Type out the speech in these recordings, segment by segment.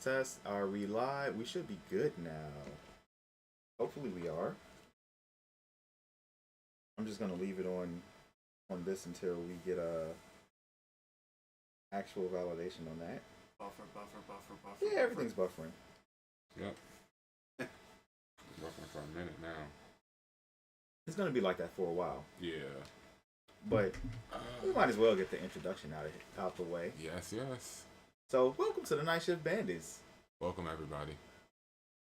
Test. Are we live? We should be good now. Hopefully we are. I'm just gonna leave it on this until we get a actual validation on that. Buffer. Yeah, everything's buffering. Yep. Buffering for a minute now. It's gonna be like that for a while. Yeah. But we might as well get the introduction out the way. Yes. So, welcome to the Night Shift Bandits. Welcome everybody.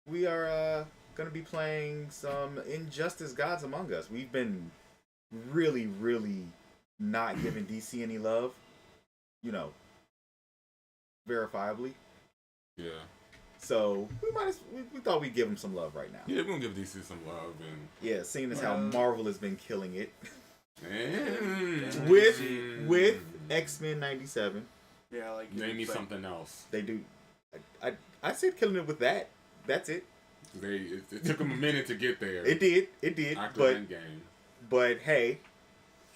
We are gonna be playing some Injustice Gods Among Us. We've been really not giving DC any love. You know, verifiably. Yeah. So we thought we'd give them some love right now. Yeah, we're gonna give DC some love and yeah, seeing as how Marvel has been killing it and with X-Men '97. Yeah, like name me something else. They do. I said killing it with that. That's it. It took them a minute to get there. It did. After Endgame. But hey,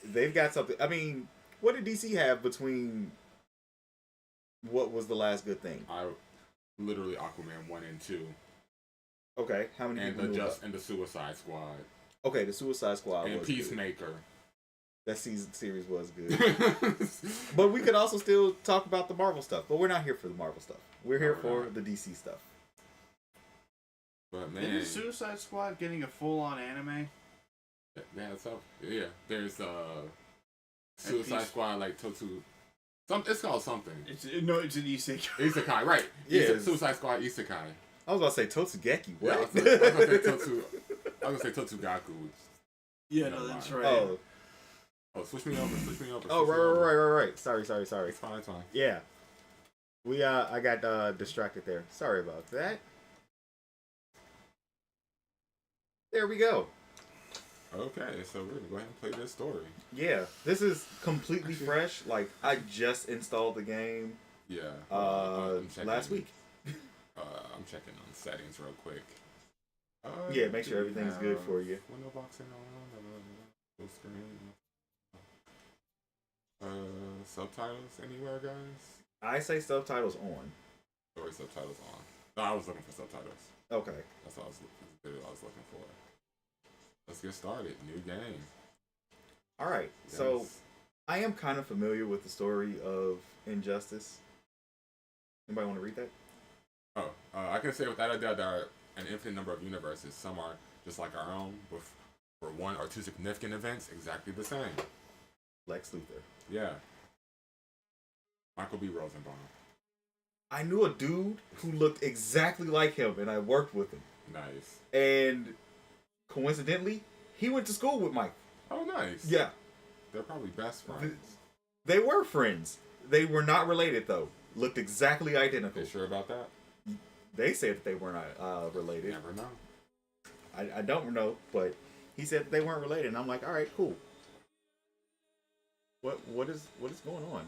they've got something. I mean, what did DC have between? What was the last good thing? Literally Aquaman 1 and 2. Okay, how many? And the Suicide Squad. Okay, the Suicide Squad and was Peacemaker. Good. That series was good. But we could also still talk about the Marvel stuff. But we're not here for the Marvel stuff. We're here for the DC stuff. But man, is Suicide Squad getting a full-on anime? Yeah, there's Suicide Squad like Totu. It's called something. It's an isekai. Isekai, right? Yeah, Suicide Squad Isekai. I was about to say Totsugeki. What? Yeah, I was gonna say Totsugaku. Yeah, no, that's right. Oh, switch me over. Oh, right. Sorry. It's fine. Yeah. I got distracted there. Sorry about that. There we go. Okay, so we're gonna go ahead and play this story. Yeah, this is completely fresh. Like, I just installed the game. Yeah. Last week. I'm checking on settings real quick. Yeah, make sure everything's good for you. Window boxing on. Full screen. Subtitles anywhere, guys? I say subtitles on. Or subtitles on. No, I was looking for subtitles. Okay. That's what I was looking for. Let's get started. New game. All right. Yes. So, I am kind of familiar with the story of Injustice. Anybody want to read that? Oh, I can say without a doubt there are an infinite number of universes. Some are just like our own, with for one or two significant events exactly the same. Lex Luthor. Yeah. Michael B. Rosenbaum. I knew a dude who looked exactly like him, and I worked with him. Nice. And coincidentally, he went to school with Mike. Oh, nice. Yeah. They're probably best friends. They were friends. They were not related, though. Looked exactly identical. You sure about that? They said that they were not related. Never know. I don't know, but he said they weren't related, and I'm like, all right, cool. What is going on?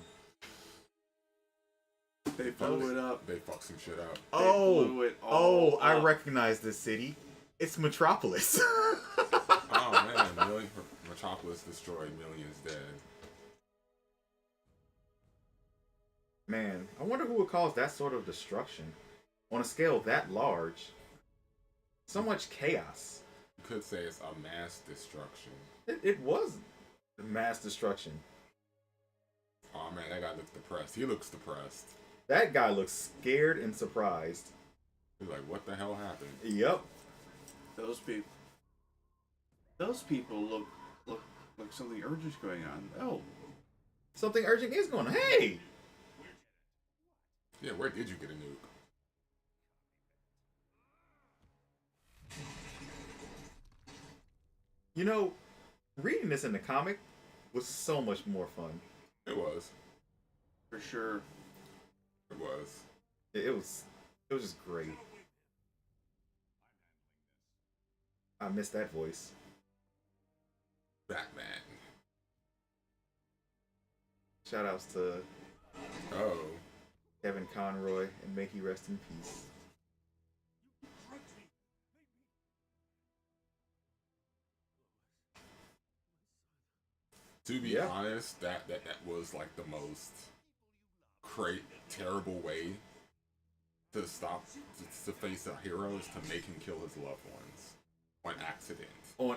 They blew it up. They fucked some shit up. I recognize this city. It's Metropolis. Oh man, Metropolis destroyed, millions dead. Man, I wonder who would cause that sort of destruction on a scale that large. So much chaos. You could say it's a mass destruction. It was mass destruction. Oh man, that guy looks depressed. He looks depressed. That guy looks scared and surprised. He's like, what the hell happened? Yep. Those people look like something urgent's going on. Oh. Something urgent is going on. Hey! Yeah, where did you get a nuke? You know, reading this in the comic was so much more fun. It was. For sure. It was. It was just great. I missed that voice. Batman. Shout outs to Oh. Kevin Conroy, and may he rest in peace. To be honest, that was like the most terrible way to stop to face a hero is to make him kill his loved ones on accident.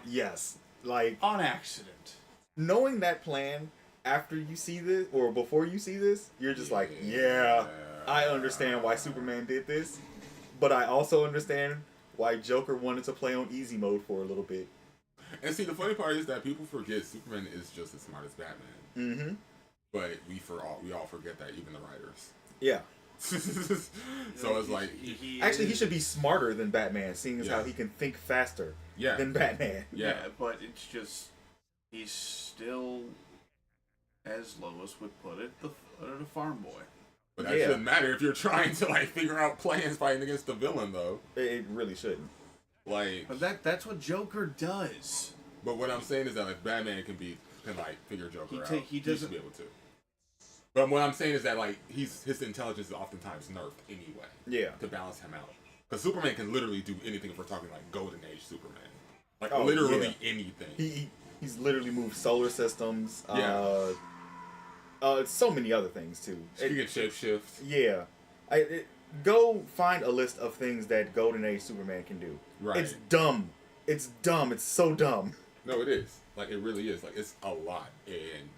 Yes, like On accident. knowing that plan after you see this or before you see this, you're just like, yeah, I understand why Superman did this, but I also understand why Joker wanted to play on easy mode for a little bit. And see, the funny part is that people forget Superman is just as smart as Batman. Mm-hmm. But we all forget that, even the writers. Yeah. So it's like Actually, he should be smarter than Batman, seeing as how he can think faster than Batman. Yeah, but it's just he's still, as Lois would put it, the farm boy. But that shouldn't matter if you're trying to like figure out plans fighting against the villain, though. It really shouldn't. Like, but that's what Joker does. But what I'm saying is that like Batman can like figure Joker out. He doesn't should be able to. But what I'm saying is that like his intelligence is oftentimes nerfed anyway. Yeah. To balance him out, because Superman can literally do anything if we're talking like Golden Age Superman, like Oh, literally anything. He's literally moved solar systems. So many other things too. He can shapeshift. Yeah. Go find a list of things that Golden Age Superman can do. Right. It's dumb. It's dumb. It's so dumb. No, it is. Like, it really is. Like, it's a lot, and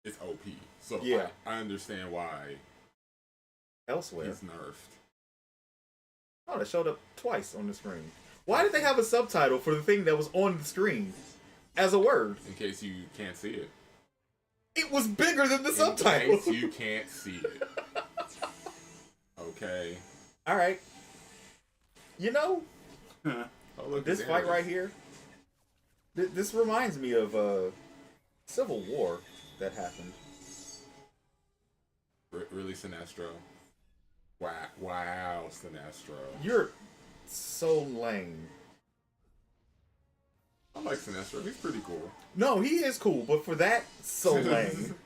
it's OP. So, yeah. I understand why elsewhere he's nerfed. Oh, that showed up twice on the screen. Why did they have a subtitle for the thing that was on the screen as a word? In case you can't see it. It was bigger than the subtitle. In case you can't see it. Okay. All right. You know, look, this fight right here, this reminds me of Civil War that happened. Really, Sinestro? Wow, Sinestro. You're so lame. I like Sinestro. He's pretty cool. No, he is cool, but for that, so lame.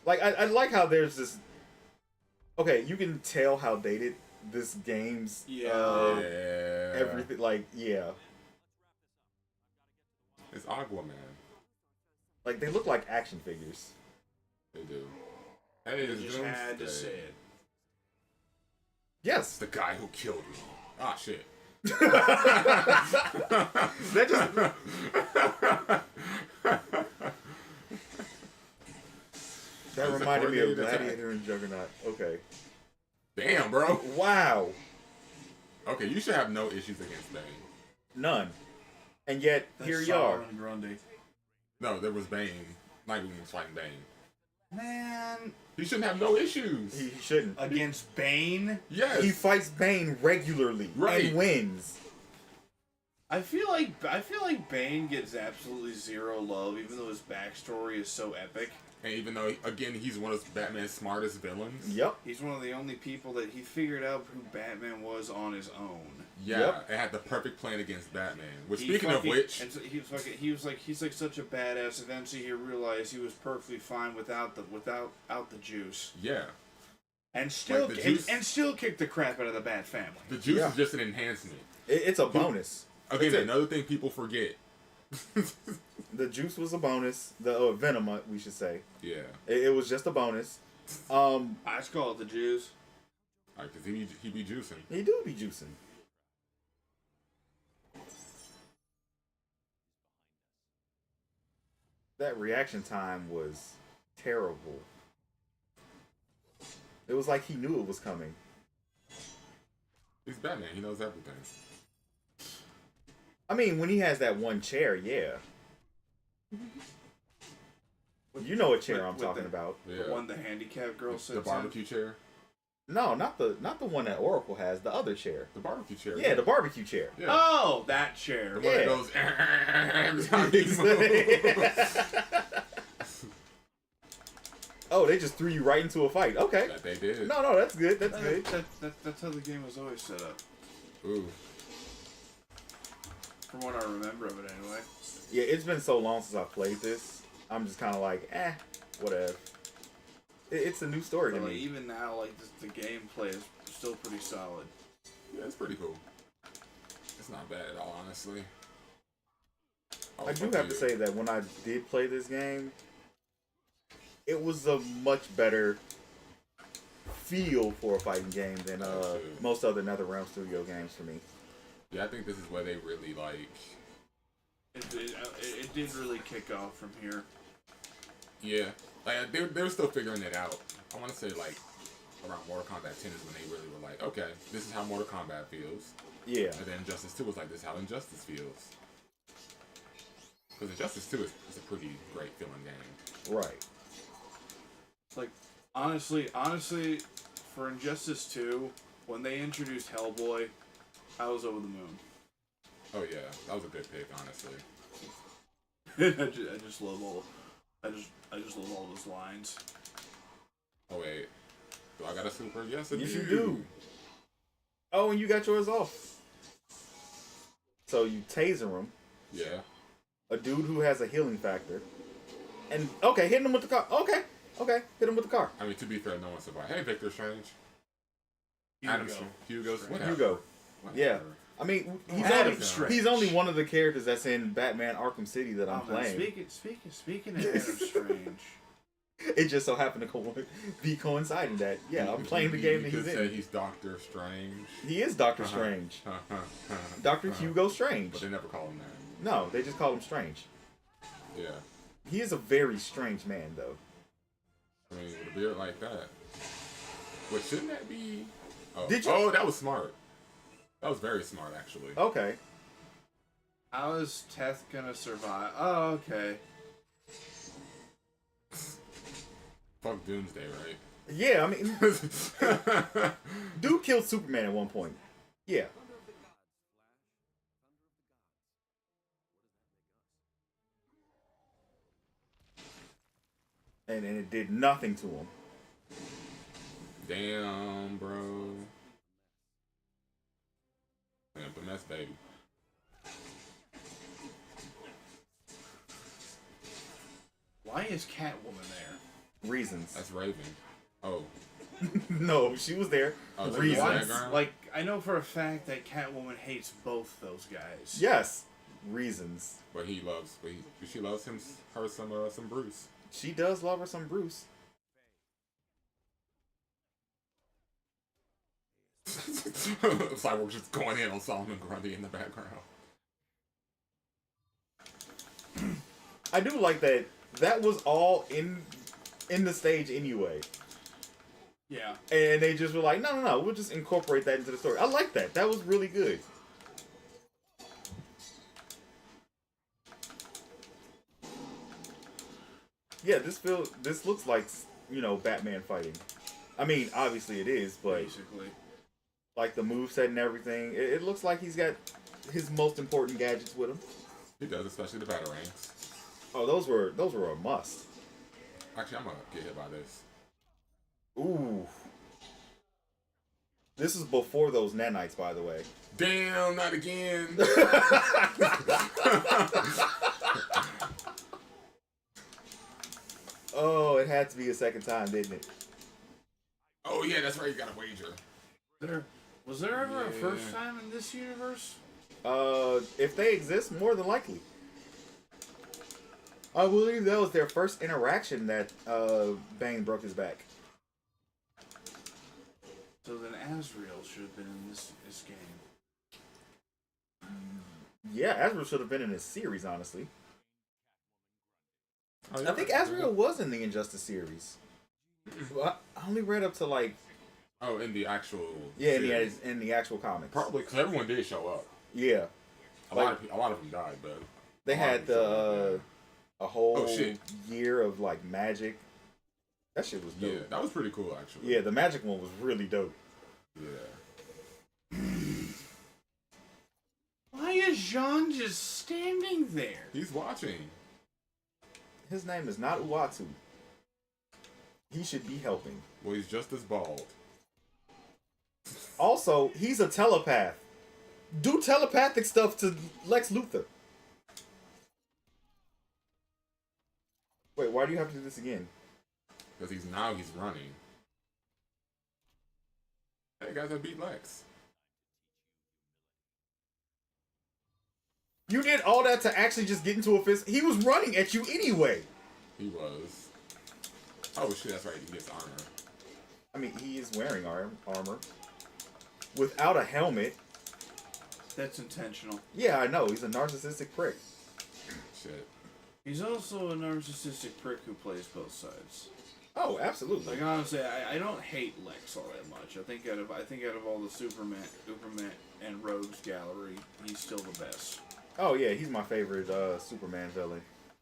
Like, I like how there's this... Okay, you can tell how dated this game's... everything, like, yeah. It's Aquaman. Like, they look like action figures. They do. Hey, you just had to say it. Yes. The guy who killed me. Ah, shit. That just... That reminded me of Gladiator and Juggernaut. Okay. Damn, bro. Wow. Okay, you should have no issues against Bane. None. And yet, here you are. Grundy. No, there was Bane. Nightwing was fighting Bane. Man. He shouldn't have no issues. He shouldn't. Against Bane? Yes. He fights Bane regularly and wins. I feel like Bane gets absolutely zero love, even though his backstory is so epic. And even though, again, he's one of Batman's smartest villains. Yep. He's one of the only people that he figured out who Batman was on his own. Yeah, and had the perfect plan against Batman. Which, speaking of which... And so he's like such a badass, eventually he realized he was perfectly fine without the juice. Yeah. And still, like juice, and still kicked the crap out of the Bat family. The juice is just an enhancement. It's a bonus. Again, another thing people forget. The juice was a bonus. The venom, we should say. Yeah. It was just a bonus. I just call it the juice. Because he be juicing. He do be juicing. That reaction time was terrible. It was like he knew it was coming. He's Batman. He knows everything. I mean, when he has that one chair, yeah. You know what chair I'm talking about. Yeah. The one the handicapped girl sits in. The barbecue chair? No, not the one that Oracle has. The other chair. The barbecue chair. Yeah, the barbecue chair. Yeah. Oh, that chair. The one that goes every time he moves. Oh, they just threw you right into a fight. Okay. That they did. No, that's good. That's good. That's how the game was always set up. Ooh. From what I remember of it, anyway. Yeah, it's been so long since I played this. I'm just kind of like, whatever. It's a new story to me. Even now, like the gameplay is still pretty solid. Yeah, it's pretty cool. It's not bad at all, honestly. I do have to say that when I did play this game, it was a much better feel for a fighting game than most other NetherRealm Studio games for me. Yeah, I think this is where they really like. It did really kick off from here. Yeah, like they were still figuring it out. I want to say like around Mortal Kombat 10 is when they really were like, okay, this is how Mortal Kombat feels. Yeah. And then Injustice 2 was like, this is how Injustice feels. Because Injustice 2 is a pretty great feeling game. Right. Like, honestly, for Injustice 2, when they introduced Hellboy, I was over the moon. Oh yeah, that was a good pick, honestly. I just love all those lines. Oh wait, do I got a super? Yes, Yes, you do. Oh, and you got yours off. So you taser him. Yeah. A dude who has a healing factor. And, okay, hitting him with the car. Okay, hit him with the car. I mean, to be fair, no one survived. Hey, Victor Strange. Hugo. Hugo. Yeah. I mean, he's only one of the characters that's in Batman Arkham City that I'm playing. Speaking of Adam Strange. It just so happened to be coinciding that, yeah, I'm playing the game that he's in. You could say he's Doctor Strange. He is Doctor Strange. Dr. Hugo Strange. But they never call him that. No, they just call him Strange. Yeah. He is a very strange man, though. I mean, with a beard like that. Wait, shouldn't that be... Oh, Did you... Oh, that was smart. That was very smart, actually. Okay. How is Teth gonna survive? Oh, okay. Fuck Doomsday, right? Yeah, I mean... Dude killed Superman at one point. Yeah. And it did nothing to him. Damn, bro. Man, but that's baby. Why is Catwoman there? Reasons. That's Raven. Oh. No, she was there. Oh, Reasons. Like, I know for a fact that Catwoman hates both those guys. Yes. Reasons. But she loves her some Bruce. She does love her some Bruce. Cyborg just going in on Solomon Grundy in the background. I do like that. That was all in the stage anyway. Yeah. And they just were like, no, we'll just incorporate that into the story. I like that. That was really good. Yeah, this looks like, Batman fighting. I mean, obviously it is, but basically, like the moveset and everything, it looks like he's got his most important gadgets with him. He does, especially the batarangs. Oh, those were a must. Actually, I'm gonna get hit by this. Ooh. This is before those nanites, by the way. Damn, not again. Oh, it had to be a second time, didn't it? Oh yeah, that's right. You got a wager. Was there ever a first time in this universe? If they exist, more than likely. I believe that was their first interaction that Bane broke his back. So then Azrael should have been in this game. Yeah, Azrael should have been in this series, honestly. Oh, I think Azrael was in the Injustice series. Well, I only read up to like... Oh, in the actual... Yeah, in the actual comics. Probably, because everyone did show up. Yeah. A lot of them died, but... They had a whole year of like magic. That shit was dope. Yeah, that was pretty cool, actually. Yeah, the magic one was really dope. Yeah. Why is Jean just standing there? He's watching. His name is not Uatu. He should be helping. Well, he's just as bald. Also, he's a telepath. Do telepathic stuff to Lex Luthor. Wait, why do you have to do this again? Because he's running. Hey guys, I beat Lex. You did all that to actually just get into a fist. He was running at you anyway. He was. Oh shit, that's right. He gets armor. I mean, he is wearing armor without a helmet. That's intentional. Yeah, I know. He's a narcissistic prick. Shit. He's also a narcissistic prick who plays both sides. Oh, absolutely. Like honestly, I don't hate Lex all that much. I think out of all the Superman and Rogues gallery, he's still the best. Oh yeah, he's my favorite Superman villain.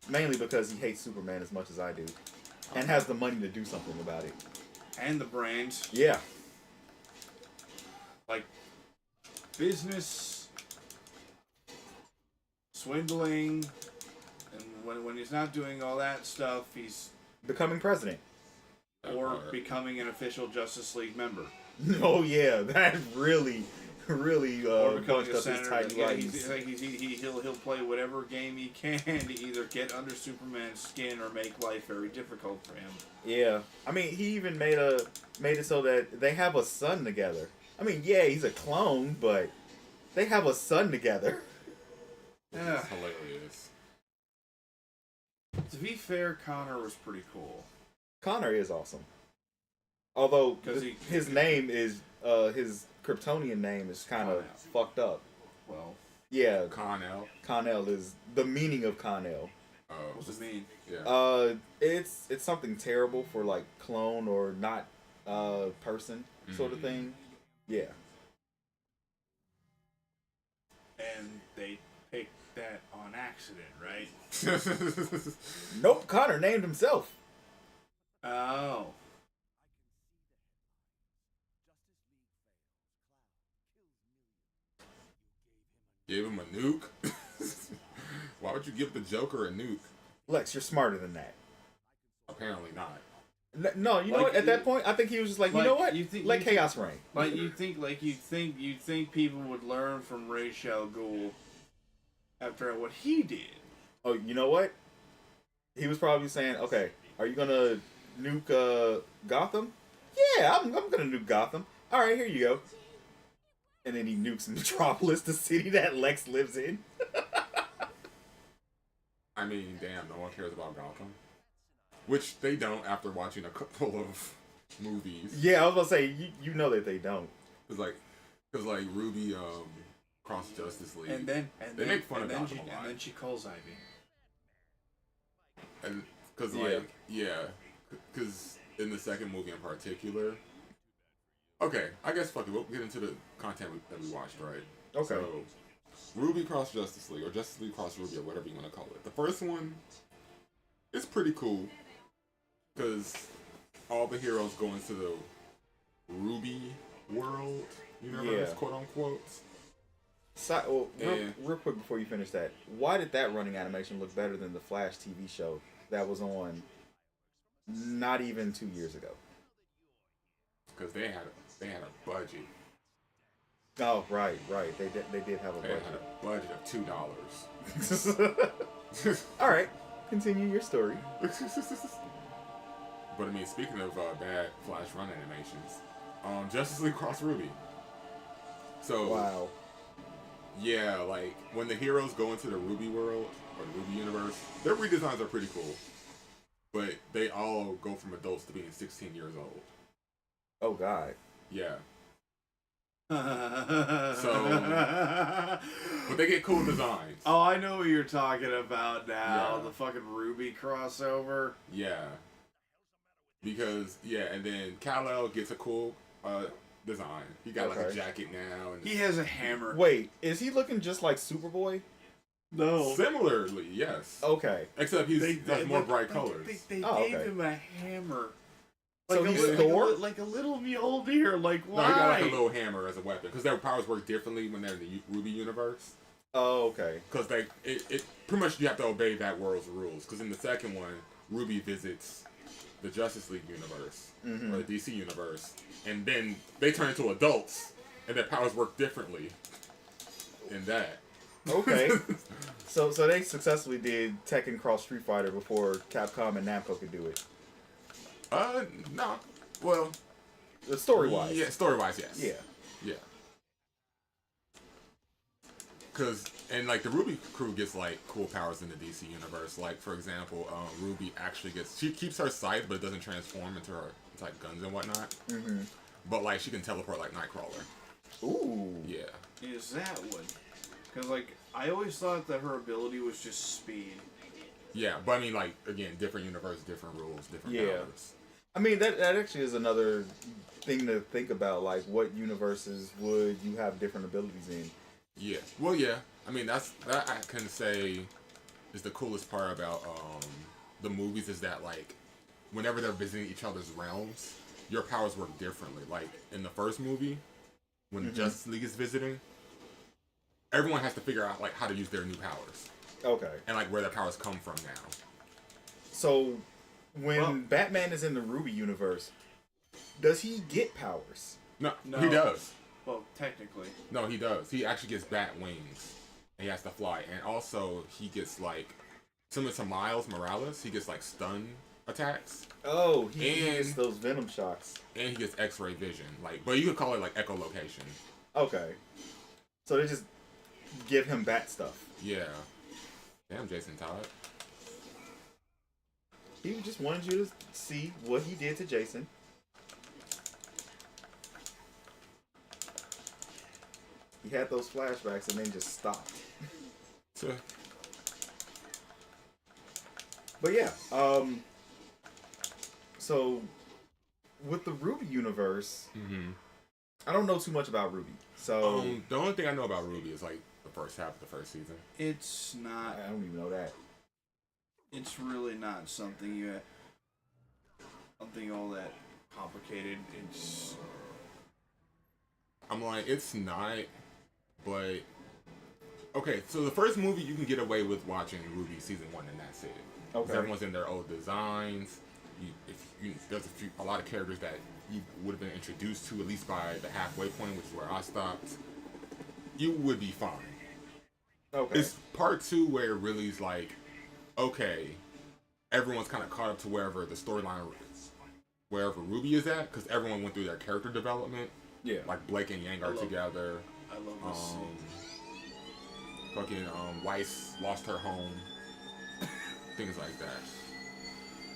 Mainly because he hates Superman as much as I do, and has the money to do something about it. And the brains. Yeah. Like business, swindling, and when he's not doing all that stuff, he's Becoming president. or becoming an official Justice League member. Oh yeah, that really Or becoming bunched a up his senator. tight Yeah, legs. he'll play whatever game he can to either get under Superman's skin or make life very difficult for him. Yeah, I mean, he even made it so that they have a son together. I mean, yeah, he's a clone, but they have a son together. Yeah. It's hilarious. To be fair, Connor was pretty cool. Connor is awesome. Although his name is his Kryptonian name is kind of fucked up. Well, Yeah, Con-El. is the meaning of Con-El. what does it mean? Yeah. It's something terrible for like clone or not person sort of thing. Yeah. And they picked that on accident, right? Nope, Connor named himself. Oh. Gave him a nuke? Why would you give the Joker a nuke? Lex, you're smarter than that. Apparently not. No, you know what? At that point, I think he was just like, you know what? Let chaos reign. Like you think people would learn from Ra's al Ghul after what he did. Oh, you know what? He was probably saying, okay, are you gonna nuke Gotham? Yeah, I'm gonna nuke Gotham. All right, here you go. And then he nukes Metropolis, the city that Lex lives in. I mean, damn, no one cares about Gotham. Which they don't after watching a couple of movies. Yeah, I was gonna say, you know that they don't. Cause like Ruby cross Justice League. And then make fun of Gotham a lot. and then she calls Ivy. And cause cause in the second movie in particular. Okay, I guess fuck it. We'll get into the content that we watched, right? Okay. So, Ruby cross Justice League, or Justice League cross Ruby, or whatever you want to call it. The first one is pretty cool, because all the heroes go into the Ruby world universe, quote unquote. Real quick before you finish that, why did that running animation look better than the Flash TV show that was on not even 2 years ago? Because they had a budget. Oh, right. They did have a They budget. had a budget of $2. All right, continue your story. But I mean, speaking of bad Flash run animations, Justice League Cross Ruby. So Wow. yeah, like when the heroes go into the Ruby world or the Ruby universe, their redesigns are pretty cool. But they all go from adults to being 16 years old. Oh God. Yeah. So, but they get cool designs. Oh, I know what you're talking about now. Yeah. The fucking Ruby crossover. Yeah. Because and then Kal-El gets a cool design. He got like a jacket now, and He has a hammer. Wait, is he looking just like Superboy? No. similarly, yes. Okay. Except he has more bright colors. They Oh, gave okay. him a hammer. So Like he's a, Thor? like a little Mjolnir. Like, No, why? he got like a little hammer as a weapon because their powers work differently when they're in the Ruby universe. Oh, okay. Because it pretty much you have to obey that world's rules. Because in the second one, Ruby visits the Justice League universe or the DC universe, and then they turn into adults, and their powers work differently in that. Okay. so they successfully did Tekken Cross Street Fighter before Capcom and Namco could do it. No. Well, Story-wise. yeah, story-wise, yes. Yeah. Yeah. And like the Ruby crew gets like cool powers in the DC universe. Like for example, Ruby actually she keeps her sight, but it doesn't transform into type guns and whatnot. Mm-hmm. But like she can teleport like Nightcrawler. Ooh. Yeah. Is that one? Because like I always thought that her ability was just speed. Yeah, but I mean, like again, different universe, different rules, different powers. I mean that actually is another thing to think about. Like, what universes would you have different abilities in? Yeah. Well, yeah. I mean, that I can say is the coolest part about the movies is that like whenever they're visiting each other's realms, your powers work differently. Like in the first movie, when Justice League is visiting, everyone has to figure out like how to use their new powers. Okay. And like where their powers come from now. So when Batman is in the Ruby universe, does he get powers? No, No. he does. Well, technically. No, he does. He actually gets bat wings. And he has to fly. And also, he gets, like, similar to Miles Morales, he gets, like, stun attacks. Oh, he gets those venom shocks. And he gets X-ray vision. Like, but you could call it, like, echolocation. Okay. So they just give him bat stuff. Yeah. Damn, Jason Todd. He just wanted you to see what he did to Jason. He had those flashbacks and then just stopped. But yeah, so with the Ruby universe, I don't know too much about Ruby. So the only thing I know about Ruby is like the first half of the first season. It's not. I don't even know that. It's really not something all that complicated. It's. I'm like, it's not, but okay. So the first movie you can get away with watching Ruby season 1, and that's it. Okay. Everyone's in their old designs. There's a lot of characters that you would have been introduced to at least by the halfway point, which is where I stopped. You would be fine. Okay. It's part 2 where it really is like, okay, everyone's kind of caught up to wherever the storyline, wherever Ruby is at, because everyone went through their character development. Yeah. Like Blake and Yang are together. I love this scene. Fucking Weiss lost her home. Things like that.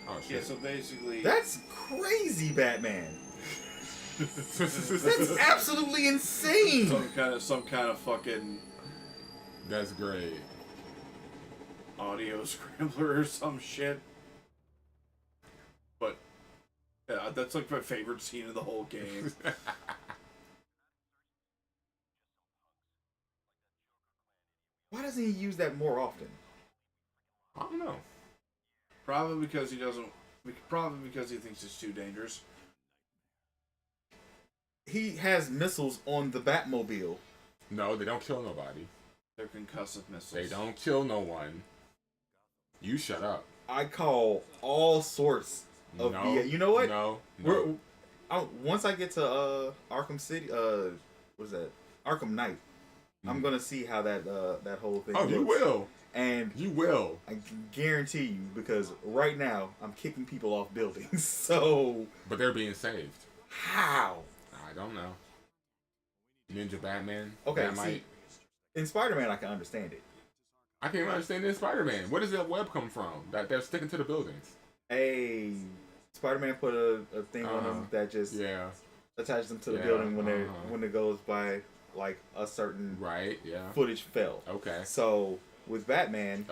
Oh shit. Yeah, so basically. That's crazy, Batman. That's absolutely insane. Some kind of fucking That's great. audio scrambler or some shit. But yeah, that's like my favorite scene of the whole game. Why doesn't he use that more often? I don't know. Probably because he doesn't. Probably because he thinks it's too dangerous. He has missiles on the Batmobile. No, they don't kill nobody. They're concussive missiles. They don't kill no one. You shut up. I call all sorts of No. BS. You know what? No. Once I get to Arkham City, what's that? Arkham Knight. I'm gonna see how that whole thing. Oh, looks. you will. And You will. I can guarantee you, because right now I'm kicking people off buildings. So But they're being saved. how? I don't know. Ninja Batman. Okay, Batmite. see, in Spider-Man I can understand it. I can't even understand this Spider-Man. Where does that web come from? That they're sticking to the buildings. Spider-Man put a thing on him that just attaches them to the building when it goes by like a certain footage fell. Okay. So with Batman,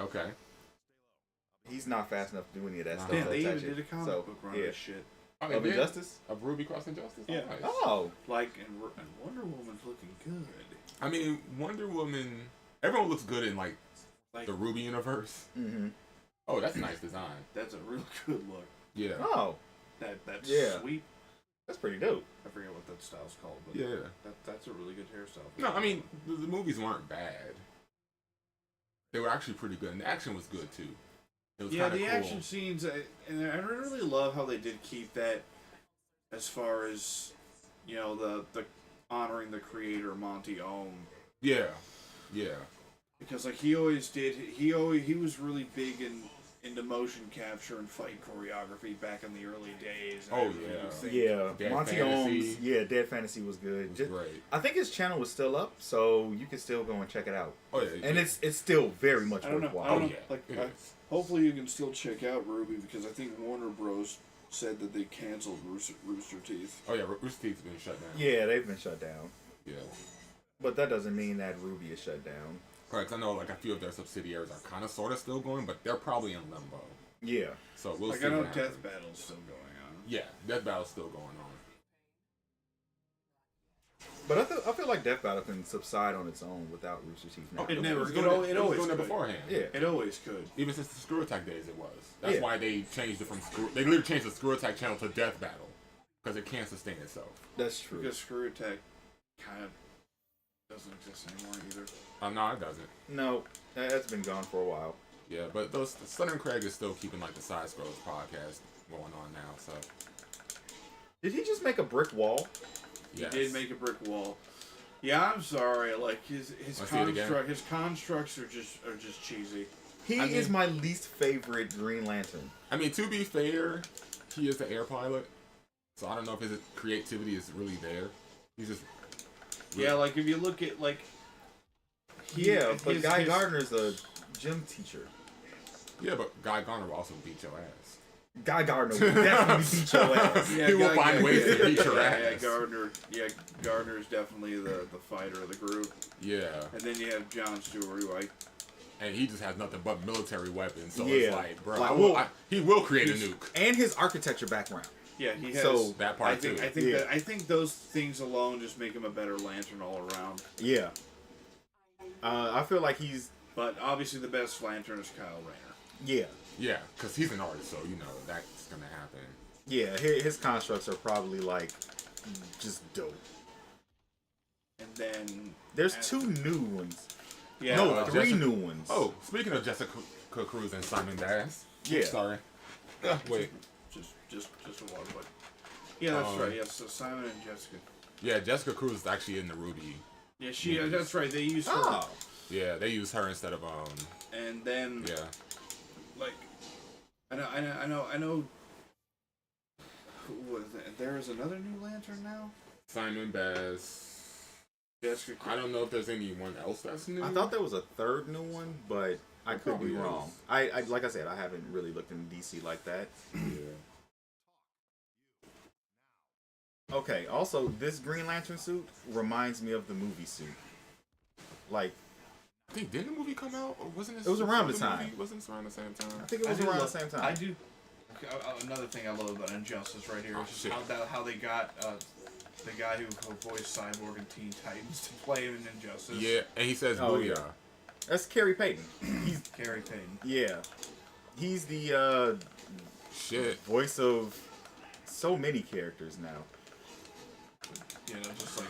he's not fast enough to do any of that stuff. Yeah, they even did a comic book run of this shit. of Injustice? Of Ruby Cross Injustice? Yeah. Nice. Oh. Like, and Wonder Woman's looking good. I mean, Wonder Woman, everyone looks good in like the Ruby universe. Mm-hmm. Oh, that's a nice design. That's a real good look. Yeah. Oh. That's sweep. That's pretty dope. I forget what that style's called, but that's a really good hairstyle. No, I mean, the movies weren't bad. They were actually pretty good, and the action was good too. It was the cool. action scenes, and I really love how they did keep that as far as, you know, the honoring the creator, Monty Ohm. Yeah. Because like he always did, he was really big into motion capture and fight choreography back in the early days. Dead Monty Fantasy. Ohm's Dead Fantasy was good. Great. I think his channel was still up, so you can still go and check it out. Oh yeah. And it's still very much I don't know. worthwhile. I don't know. Like, hopefully you can still check out Ruby, because I think Warner Bros. said that they canceled Rooster Teeth. Oh yeah, Rooster Teeth's been shut down. Yeah, they've been shut down. Yeah. But that doesn't mean that Ruby is shut down. Correct. I know like a few of their subsidiaries are kind of sort of still going, but they're probably in limbo. Yeah. So we'll see. I know what happens. Death Battle's still going on. Yeah, Death Battle's still going on. But I feel like Death Battle can subside on its own without Rooster Teeth now. It never. was It, doing it, always it was doing it could. beforehand. Yeah. It always could. Even since the Screw Attack days, it was. That's Yeah. why they changed it from Screw. They literally changed the Screw Attack channel to Death Battle because it can't sustain itself. That's true. Because Screw Attack kind of doesn't exist anymore either. No, it doesn't. No, that's been gone for a while. Yeah, but those Thunder and Craig is still keeping like the Side Scrolls podcast going on now. So Did he just make a brick wall? yes. He did make a brick wall. Yeah, I'm sorry. Like his constructs are just cheesy. He is my least favorite Green Lantern. I mean, to be fair, he is the air pilot, so I don't know if his creativity is really there. He's just Yeah, like if you look at like. But Guy Gardner's a gym teacher. Yeah, but Guy Gardner will also beat your ass. Guy Gardner will definitely beat your ass. He will find ways to beat your ass. Gardner is definitely the fighter of the group. Yeah. And then you have John Stewart, who And he just has nothing but military weapons, so Yeah. it's like, bro, he will create a nuke. And his architecture background. Yeah, he has. So that part too. I think those things alone just make him a better Lantern all around. Yeah. I feel like he's. But obviously, the best Lantern is Kyle Rayner. Yeah. Yeah, because he's an artist, so you know that's gonna happen. Yeah, his constructs are probably like just dope. And then There's 2 new ones. Yeah, No, 3 new ones. Oh, speaking of Jessica Cruz and Simon Bass. Yeah. Sorry. Wait. just a water, but yeah, that's right. Yeah, so Simon and Jessica. Yeah, Jessica Cruz is actually in the Ruby. Yeah, that's right. They use her. Oh. Yeah, they use her instead of And then Yeah. like I know. Who was it? There is another new Lantern now. Simon Bass. Jessica Cruz. I don't know if there's anyone else that's new. I thought there was a 3rd new one, but I could be probably wrong. is. I like I said, I haven't really looked into DC like that. Yeah. Okay, also, this Green Lantern suit reminds me of the movie suit. Like, I think didn't the movie come out? Or wasn't it? It was around the time. Wasn't it around the same time? I think it was around the same time. I do. Another thing I love about Injustice right here is just how they got the guy who voiced Cyborg and Teen Titans to play him in Injustice. Yeah, and he says Oh, booyah. yeah. That's Kerry Payton. He's Gary Payton. yeah. He's the Shit. voice of so many characters now. You know, just like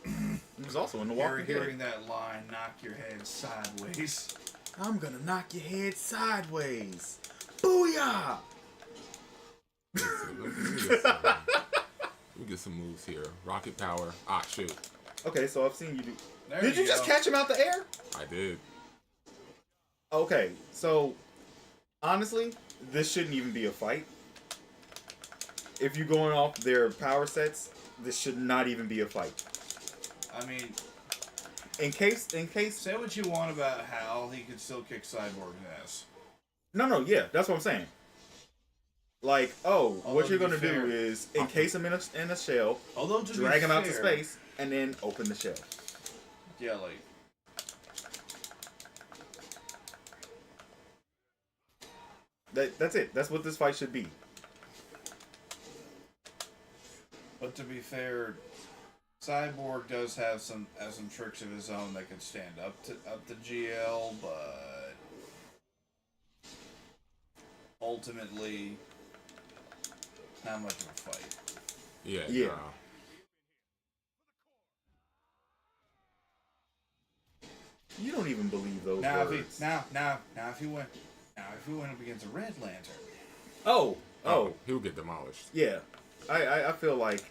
He was also in The Walking hearing Dead. that line, "Knock your head sideways." I'm gonna knock your head sideways. Booyah! We get some moves here. Rocket power. Ah, shoot. Okay, so I've seen you do. There Did you just go. catch him out the air? I did. Okay, so honestly, this shouldn't even be a fight. If you're going off their power sets, this should not even be a fight. I mean, In case. say what you want about Hal, he could still kick Cyborg's ass. No, yeah, that's what I'm saying. Like, Although what you're to be gonna fair- do is encase him in a shell, Although to drag be him out to fair- space, and then open the shell. Yeah, like That's it. That's what this fight should be. But to be fair, Cyborg does have some tricks of his own that could stand up to GL, but ultimately, not much of a fight. Yeah. Yeah. Nah. You don't even believe those Now words. if he went up against a Red Lantern, Oh, He'll get demolished. yeah. I feel like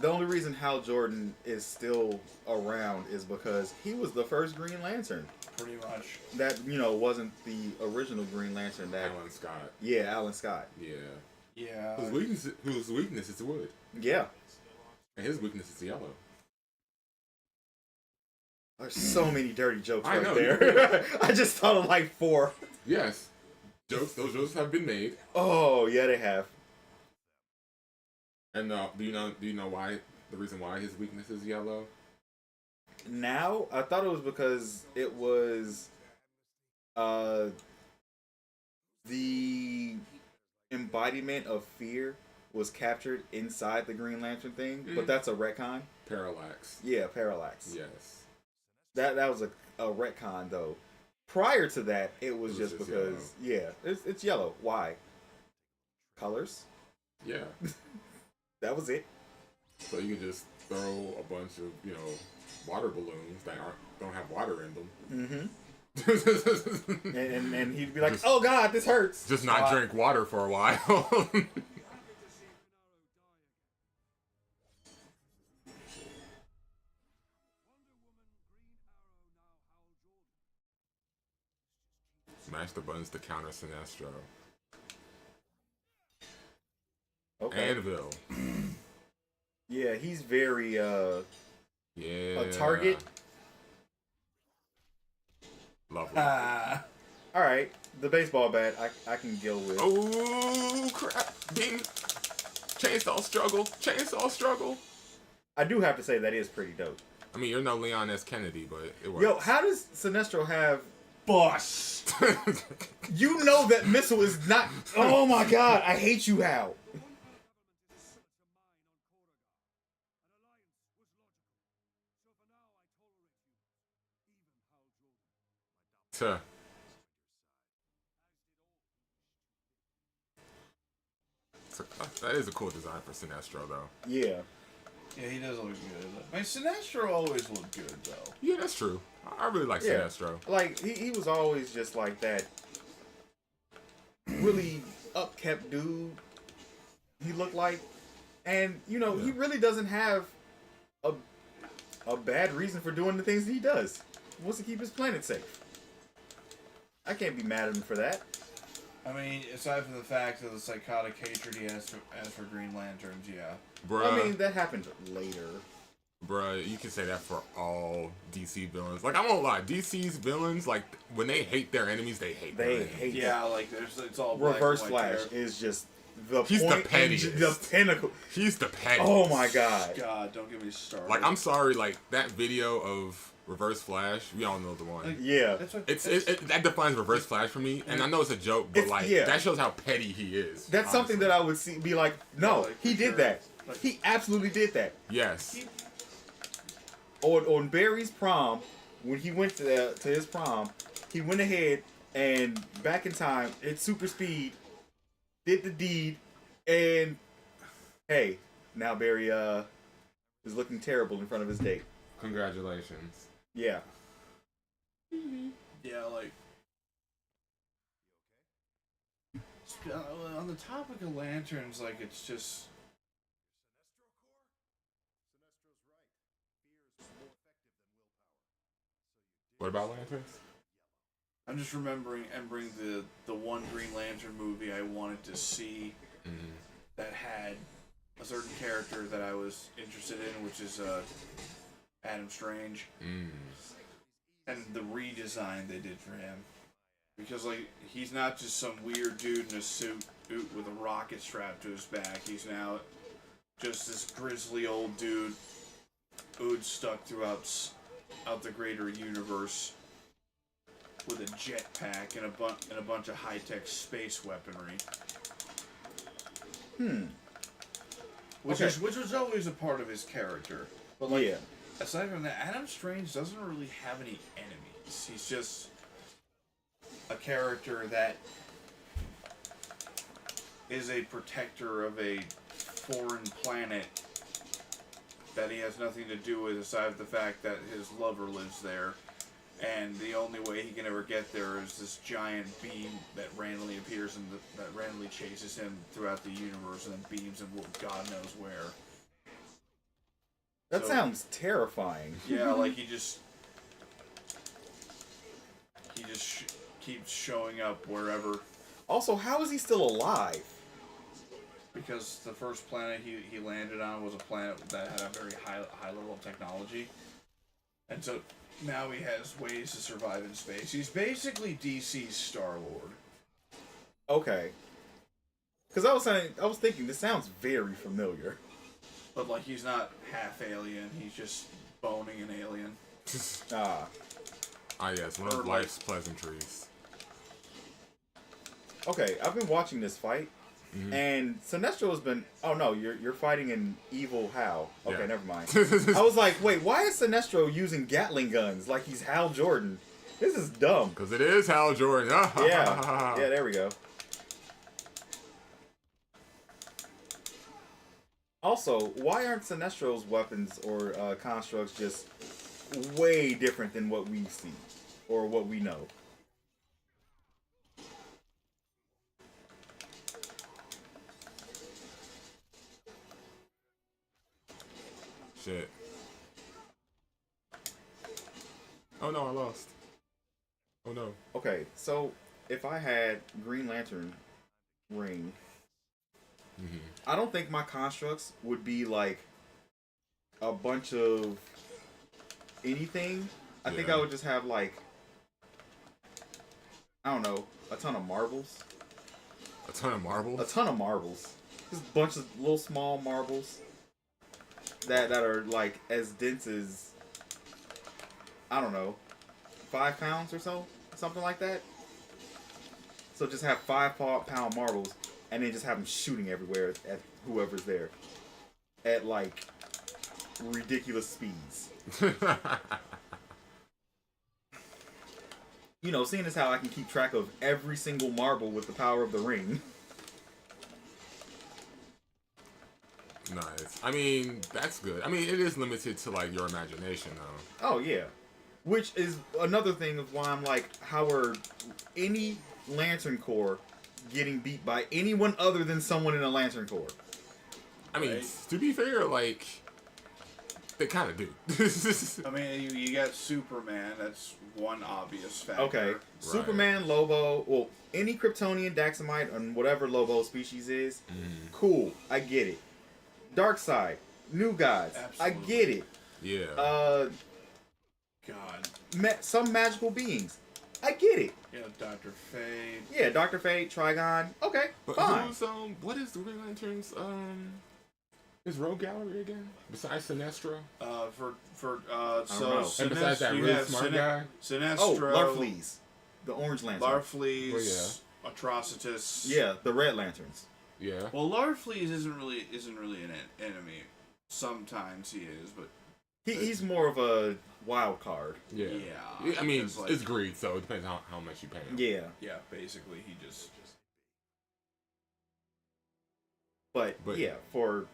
the only reason Hal Jordan is still around is because he was the first Green Lantern. pretty much. That, wasn't the original Green Lantern. That Alan Scott. Yeah, Alan Scott. Yeah. Yeah. Whose weakness is wood. Yeah. And his weakness is yellow. There's so many dirty jokes I right know. there. I just thought of like 4. Yes. Those jokes have been made. Oh, yeah, they have. And do you know why the reason why his weakness is yellow? Now I thought it was because it was the embodiment of fear was captured inside the Green Lantern thing, but that's a retcon. Parallax. Yeah, parallax. Yes. That was a retcon though. Prior to that, it was just because yellow. It's yellow. Why? Colors. Yeah. That was it. So you can just throw a bunch of water balloons that don't have water in them. Mm-hmm. and he'd be like, "Oh God, this hurts." Just not drink water for a while. Smash the buttons to counter Sinestro. Okay. Anvil. Yeah, he's very Yeah. a target. Lovely. All right, the baseball bat I can deal with. Oh crap! Ding. Chainsaw struggle. I do have to say that is pretty dope. I mean, you're no Leon S. Kennedy, but it works. Yo, how does Sinestro have bust? You know that missile is not. Oh my God, I hate you, Hal. Tuh. That is a cool design for Sinestro, though. Yeah. Yeah, he does look good. I mean, Sinestro always looked good, though. Yeah, that's true. I really like Sinestro. Like, he was always just like that really upkept dude, he looked like. And, he really doesn't have a bad reason for doing the things that he does. He wants to keep his planet safe. I can't be mad at him for that. I mean, aside from the fact of the psychotic hatred he has for Green Lanterns, yeah. Bruh. I mean, that happened later. Bruh, you can say that for all DC villains. Like, I won't lie, DC's villains, like, when they hate their enemies, they hate their enemies. Yeah, like, it's all Reverse Flash is just the He's point the pettiest. the pinnacle. He's the pettiest. Oh my God. God, don't get me started. Like, I'm sorry, like, that video of Reverse Flash, we all know the one. Like, Yeah. That defines Reverse Flash for me, and I know it's a joke, but that shows how petty he is. That's honestly. something that I would be like, no, like, he did that. Like, He absolutely did that. Yes. On Barry's prom, when he went to his prom, he went ahead and back in time, at super speed, did the deed, and hey, now Barry is looking terrible in front of his date. Congratulations. Yeah. yeah, like... On the topic of lanterns, like, it's just... What about lanterns? I'm just remembering the one Green Lantern movie I wanted to see that had a certain character that I was interested in, which is Adam Strange. And the redesign they did for him. Because, like, he's not just some weird dude in a suit with a rocket strapped to his back. He's now just this grizzly old dude who's stuck throughout the greater universe with a jetpack and a bunch of high-tech space weaponry. Which was always a part of his character. But, like, aside from that, Adam Strange doesn't really have any enemies. He's just a character that is a protector of a foreign planet that he has nothing to do with, aside from the fact that his lover lives there. And the only way he can ever get there is this giant beam that randomly appears and that randomly chases him throughout the universe and then beams him God knows where. That sounds terrifying. Yeah, like he just keeps showing up wherever. Also, how is he still alive? Because the first planet he landed on was a planet that had a very high level of technology. And so now he has ways to survive in space. He's basically DC's Star-Lord. Okay. Because I was thinking, this sounds very familiar. But like he's not half alien. He's just boning an alien. Ah. Ah, yes, one of life's pleasantries. Okay, I've been watching this fight, and Sinestro has been. Oh no, you're fighting an evil Hal. Okay, Yeah. never mind. I was like, wait, why is Sinestro using Gatling guns like he's Hal Jordan? This is dumb. Because it is Hal Jordan. Yeah, there we go. Also, why aren't Sinestro's weapons or constructs just way different than what we see or what we know? Shit. Oh no, I lost. Oh no. Okay, so if I had Green Lantern ring, I don't think my constructs would be like a bunch of anything. I think I would just have like, I don't know, a ton of marbles. A ton of marbles? A ton of marbles. Just a bunch of little small marbles that are like as dense as, I don't know, 5 pounds or so, something like that. So just have 5-pound marbles, and then just have them shooting everywhere at whoever's there, at like ridiculous speeds. You know, seeing as how I can keep track of every single marble with the power of the ring. Nice. I mean, that's good. I mean, it is limited to like your imagination, though. Oh yeah, which is another thing of why I'm like, how are any Lantern Corps getting beat by anyone other than someone in a Lantern Corps? I mean, to be fair, like, they kind of do. I mean, you got Superman. That's one obvious factor. Okay, Right. Superman, Lobo, well, any Kryptonian, Daxamite, and whatever Lobo species is, cool, I get it. Darkseid, New Gods, Absolutely. I get it. Yeah. God. Some magical beings, I get it. You know, Dr. Fate. Yeah, Dr. Fate, Trigon, okay, But fine. who's, what is the Green Lantern's, his rogue gallery again? Besides Sinestro? So know. And besides that you really have smart guy? Sinestro. Oh, Larfleeze, the Orange Lantern. Larfleeze. Atrocitus. Yeah, the Red Lanterns. Yeah. Well, Larfleeze isn't really an enemy. Sometimes he is, but He's more of a wild card. Yeah. Yeah, I mean, because, like- it's greed, so it depends on how much you pay him. Yeah, yeah, basically he just. but yeah, for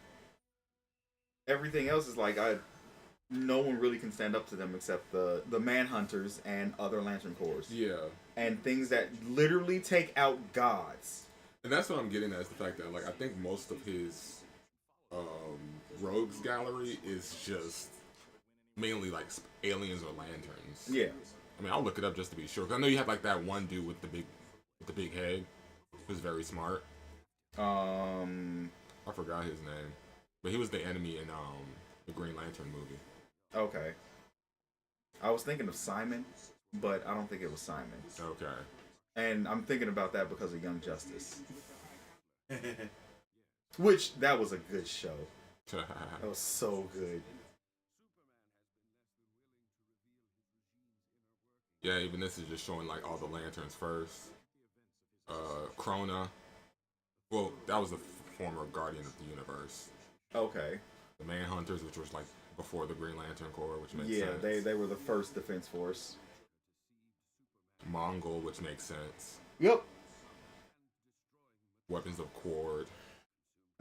everything else is like no one really can stand up to them except the Manhunters and other Lantern Corps. Yeah. And things that literally take out gods. And that's what I'm getting at, is the fact that, like, I think most of his rogues gallery is just mainly, like, aliens or lanterns. Yeah. I mean, I'll look it up just to be sure. 'Cause I know you have, like, that one dude with the big head who's very smart. I forgot his name. But he was the enemy in the Green Lantern movie. Okay. I was thinking of Simon, but I don't think it was Simon. Okay. And I'm thinking about that because of Young Justice. Which, that was a good show. That was so good. Yeah, even this is just showing, like, all the lanterns first. Krona. Well, that was the former Guardian of the Universe. Okay. The Manhunters, which was, like, before the Green Lantern Corps, which makes Yeah, sense. they were the first Defense Force. Mongol, which makes sense. Yep. Weapons of Quard.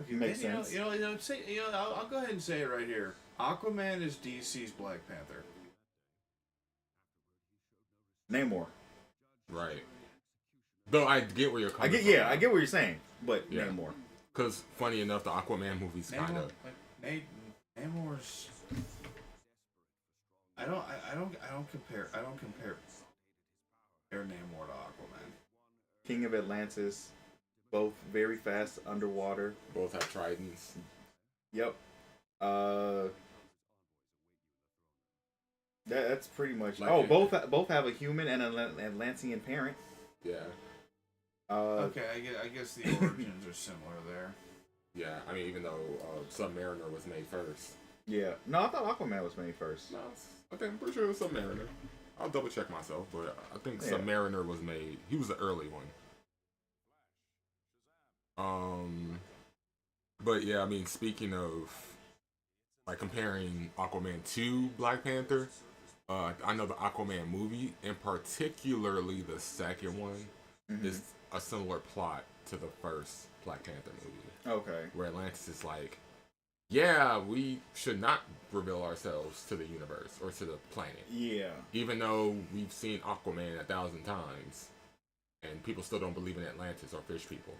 Makes sense. I'll go ahead and say it right here. Aquaman is DC's Black Panther. Namor. Right. Though I get where you're coming from. I get what you're saying, but Yeah. Namor. Because, funny enough, the Aquaman movie's kind of... Namor's. I don't compare Namor to Aquaman. King of Atlantis. Both very fast underwater. Both have tridents. Yep. That's pretty much. Like both have a human and an Atlantean parent. Yeah. Okay, I guess the origins are similar there. Yeah, I mean, even though Submariner was made first. Yeah. No, I thought Aquaman was made first. No, I'm pretty sure it was Submariner. I'll double check myself, but I think Submariner was made. He was the early one. But yeah, I mean, speaking of like comparing Aquaman to Black Panther, I know the Aquaman movie, and particularly the second one, is a similar plot to the first Black Panther movie. Okay. Where Atlantis is like, yeah, we should not reveal ourselves to the universe or to the planet. Yeah. Even though we've seen Aquaman 1,000 times, and people still don't believe in Atlantis or fish people.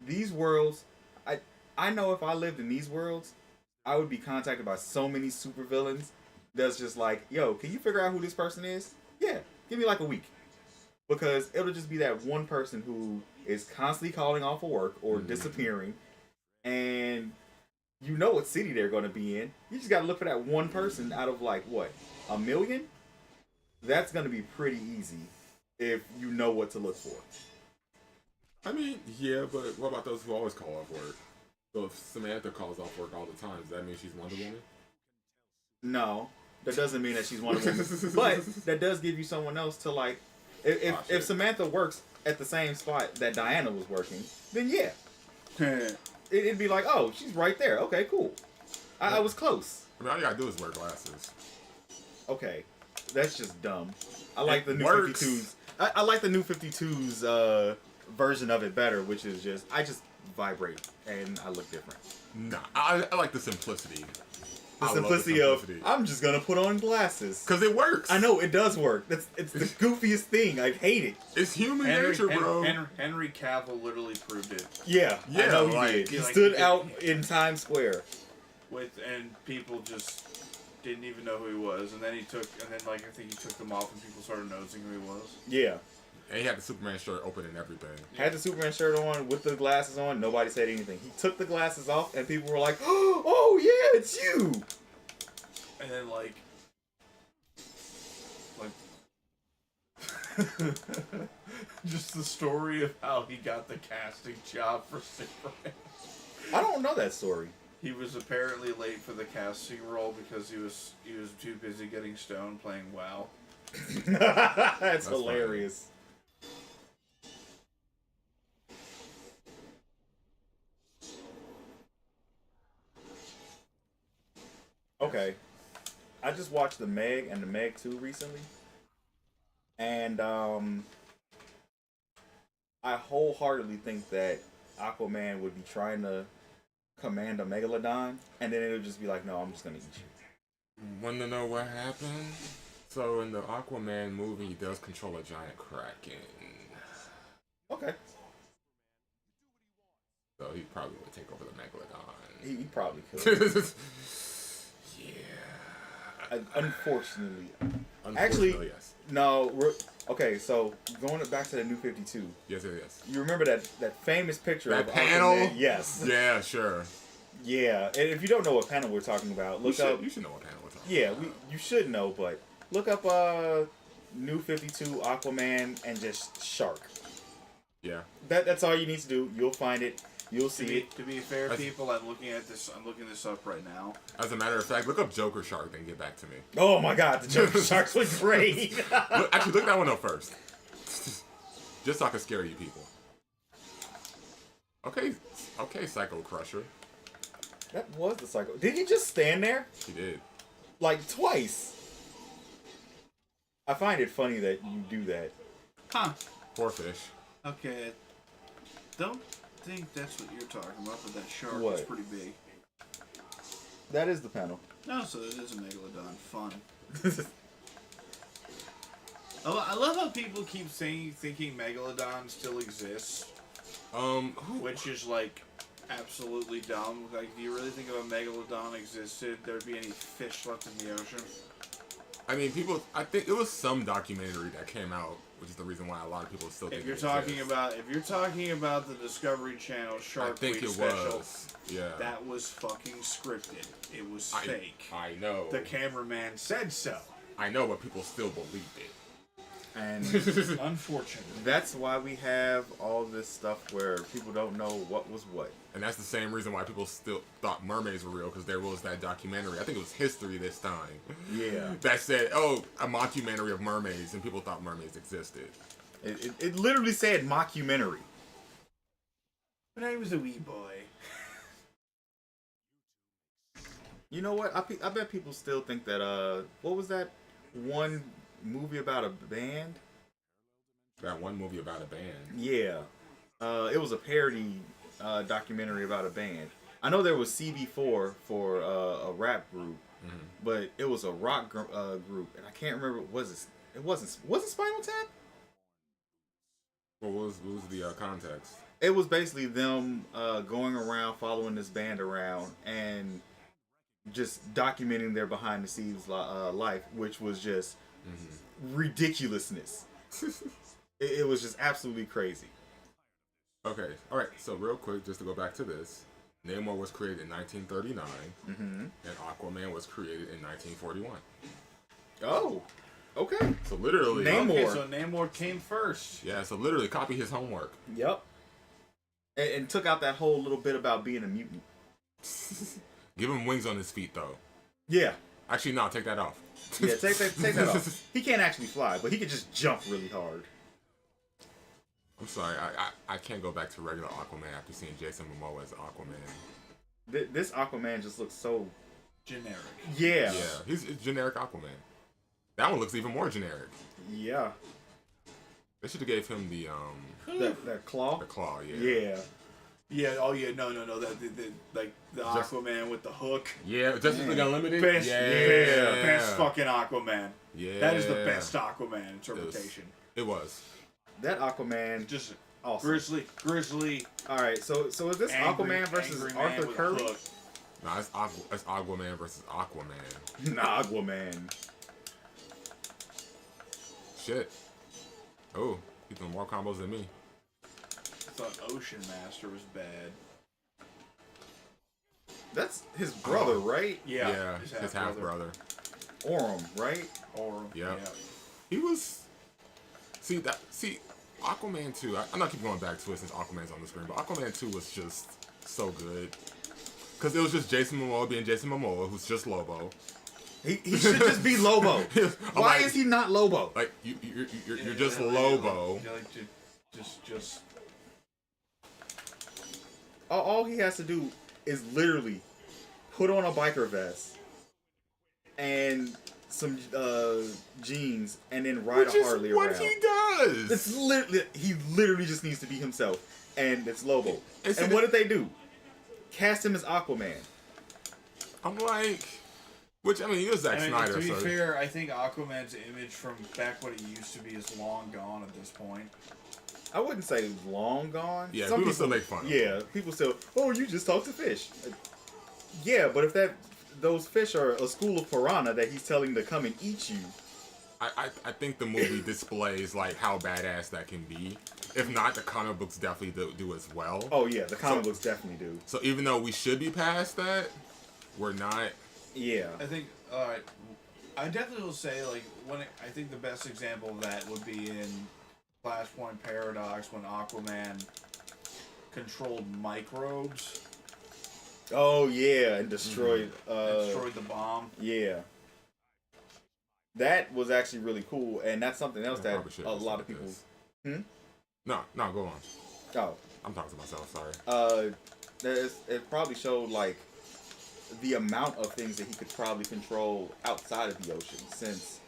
These worlds, I know if I lived in these worlds, I would be contacted by so many supervillains that's just like, yo, can you figure out who this person is? Yeah, give me like a week. Because it'll just be that one person who is constantly calling off of work or disappearing, and you know what city they're going to be in. You just got to look for that one person out of like, what, 1 million? That's going to be pretty easy if you know what to look for. I mean, yeah, but what about those who always call off work? So if Samantha calls off work all the time, does that mean she's Wonder Woman? No, that doesn't mean that she's Wonder Woman. But that does give you someone else to like. If Samantha works at the same spot that Diana was working, then yeah. It'd be like, oh, she's right there. Okay, cool. I was close. I mean, all you gotta do is wear glasses. Okay, that's just dumb. I like the new 52s. I like the new 52s version of it better, which is I just vibrate and I look different. Nah, I like the simplicity. The simplicity of, I'm just gonna put on glasses. Because it works. I know, it does work. It's the goofiest thing. I hate it. It's human nature, bro. Henry Cavill literally proved it. Yeah, I know he did. He stood out in Times Square. And people just didn't even know who he was. And then I think he took them off and people started noticing who he was. Yeah. And he had the Superman shirt open and everything. Had the Superman shirt on with the glasses on. Nobody said anything. He took the glasses off and people were like, "Oh yeah, it's you." And then just the story of how he got the casting job for Superman. I don't know that story. He was apparently late for the casting role because he was too busy getting stoned playing WoW. That's hilarious. Funny. Okay, I just watched The Meg and The Meg 2 recently, and I wholeheartedly think that Aquaman would be trying to command a megalodon, and then it would just be like, no, I'm just gonna eat you. Want to know what happened? So in the Aquaman movie, he does control a giant kraken. Okay. So he probably would take over the megalodon. He probably could. Yeah. Unfortunately. Actually, yes. No. Okay, so going back to the New 52. Yes. You remember that famous picture that of panel? Aquaman? Yes. Yeah, sure. Yeah, and if you don't know what panel we're talking about, look up. You should know what panel we're talking about. Yeah, you should know, but look up New 52 Aquaman and just shark. Yeah. That's all you need to do. You'll find it. You'll see it. To be fair, people, I'm looking this up right now. As a matter of fact, look up Joker Shark and get back to me. Oh my God, the Joker Sharks look great. Look that one up first. Just so I can scare you people. Okay, Psycho Crusher. That was the Psycho. Did he just stand there? He did. Like twice. I find it funny that you do that. Huh. Poor fish. Okay. Don't think that's what you're talking about, but that shark is pretty big. That is the panel. No, so it is a megalodon. Fun. I love how people keep thinking megalodon still exists. Which is like absolutely dumb. Like, do you really think if a megalodon existed, there'd be any fish left in the ocean? I mean, I think it was some documentary that came out, which is the reason why a lot of people still think if you're talking about the Discovery Channel Shark Week special, that was fucking scripted. It was fake. I know. The cameraman said so. I know, but people still believed it. And unfortunately, that's why we have all this stuff where people don't know what was what. And that's the same reason why people still thought mermaids were real, because there was that documentary. I think it was History this time. Yeah. That said, oh, a mockumentary of mermaids, and people thought mermaids existed. It literally said mockumentary. but I was a wee boy. You know what? I bet people still think that, what was that one movie about a band? That one movie about a band. Yeah. It was a parody documentary about a band. I know there was CB4 for a rap group, but it was a rock group, and I can't remember. Was it Spinal Tap? What was the context? It was basically them going around, following this band around, and just documenting their behind the scenes life, which was just ridiculousness. It was just absolutely crazy. Okay, all right. So real quick, just to go back to this, Namor was created in 1939, and Aquaman was created in 1941. Oh, okay. So literally, Namor. Okay, so Namor came first. Yeah. So literally, copy his homework. Yep. And took out that whole little bit about being a mutant. Give him wings on his feet, though. Yeah. Actually, no, take that off. Yeah, take that off. He can't actually fly, but he can just jump really hard. I'm sorry, I can't go back to regular Aquaman after seeing Jason Momoa as Aquaman. This Aquaman just looks so generic. Yeah. Yeah, he's generic Aquaman. That one looks even more generic. Yeah. They should have gave him the that claw. The claw, yeah. Yeah. Yeah. Oh yeah. No. That like the Aquaman with the hook. Yeah. Justice League Unlimited. Best. Yeah. Best fucking Aquaman. Yeah. That is the best Aquaman interpretation. It was. That Aquaman Just awesome. grizzly. All right. So is this Aquaman versus Arthur Curry? No, it's Aquaman versus Aquaman. Nah, Aquaman. Shit. Oh, he's doing more combos than me. I thought Ocean Master was bad. That's his brother, right? Yeah, his half brother. Orm, right? Orm. Yeah. He was. See Aquaman 2. I'm not keep going back to it since Aquaman's on the screen, but Aquaman 2 was just so good. Because it was just Jason Momoa being Jason Momoa, who's just Lobo. He should just be Lobo. Why is he not Lobo? Like you're just Lobo. Just. All he has to do is literally put on a biker vest and some jeans, and then ride a Harley around. What he does. It's he literally just needs to be himself, and it's Lobo. And what did they do? Cast him as Aquaman. I'm like, which I mean, he was Zack Snyder. To be fair, I think Aquaman's image from back when it used to be is long gone at this point. I wouldn't say long gone. Yeah, people still make fun of him. Yeah, people still, oh, you just talk to fish. Yeah, but if those fish are a school of piranha that he's telling to come and eat you. I think the movie displays like how badass that can be. If not, the comic books definitely do as well. Oh yeah, the comic books definitely do. So even though we should be past that, we're not. Yeah. I think, I definitely will say, like, I think the best example of that would be in Flashpoint Paradox when Aquaman controlled microbes. Oh yeah, and destroyed destroyed the bomb. Yeah. That was actually really cool, and that's something else that a lot of people. No, go on. Oh, I'm talking to myself. Sorry. It probably showed like the amount of things that he could probably control outside of the ocean, since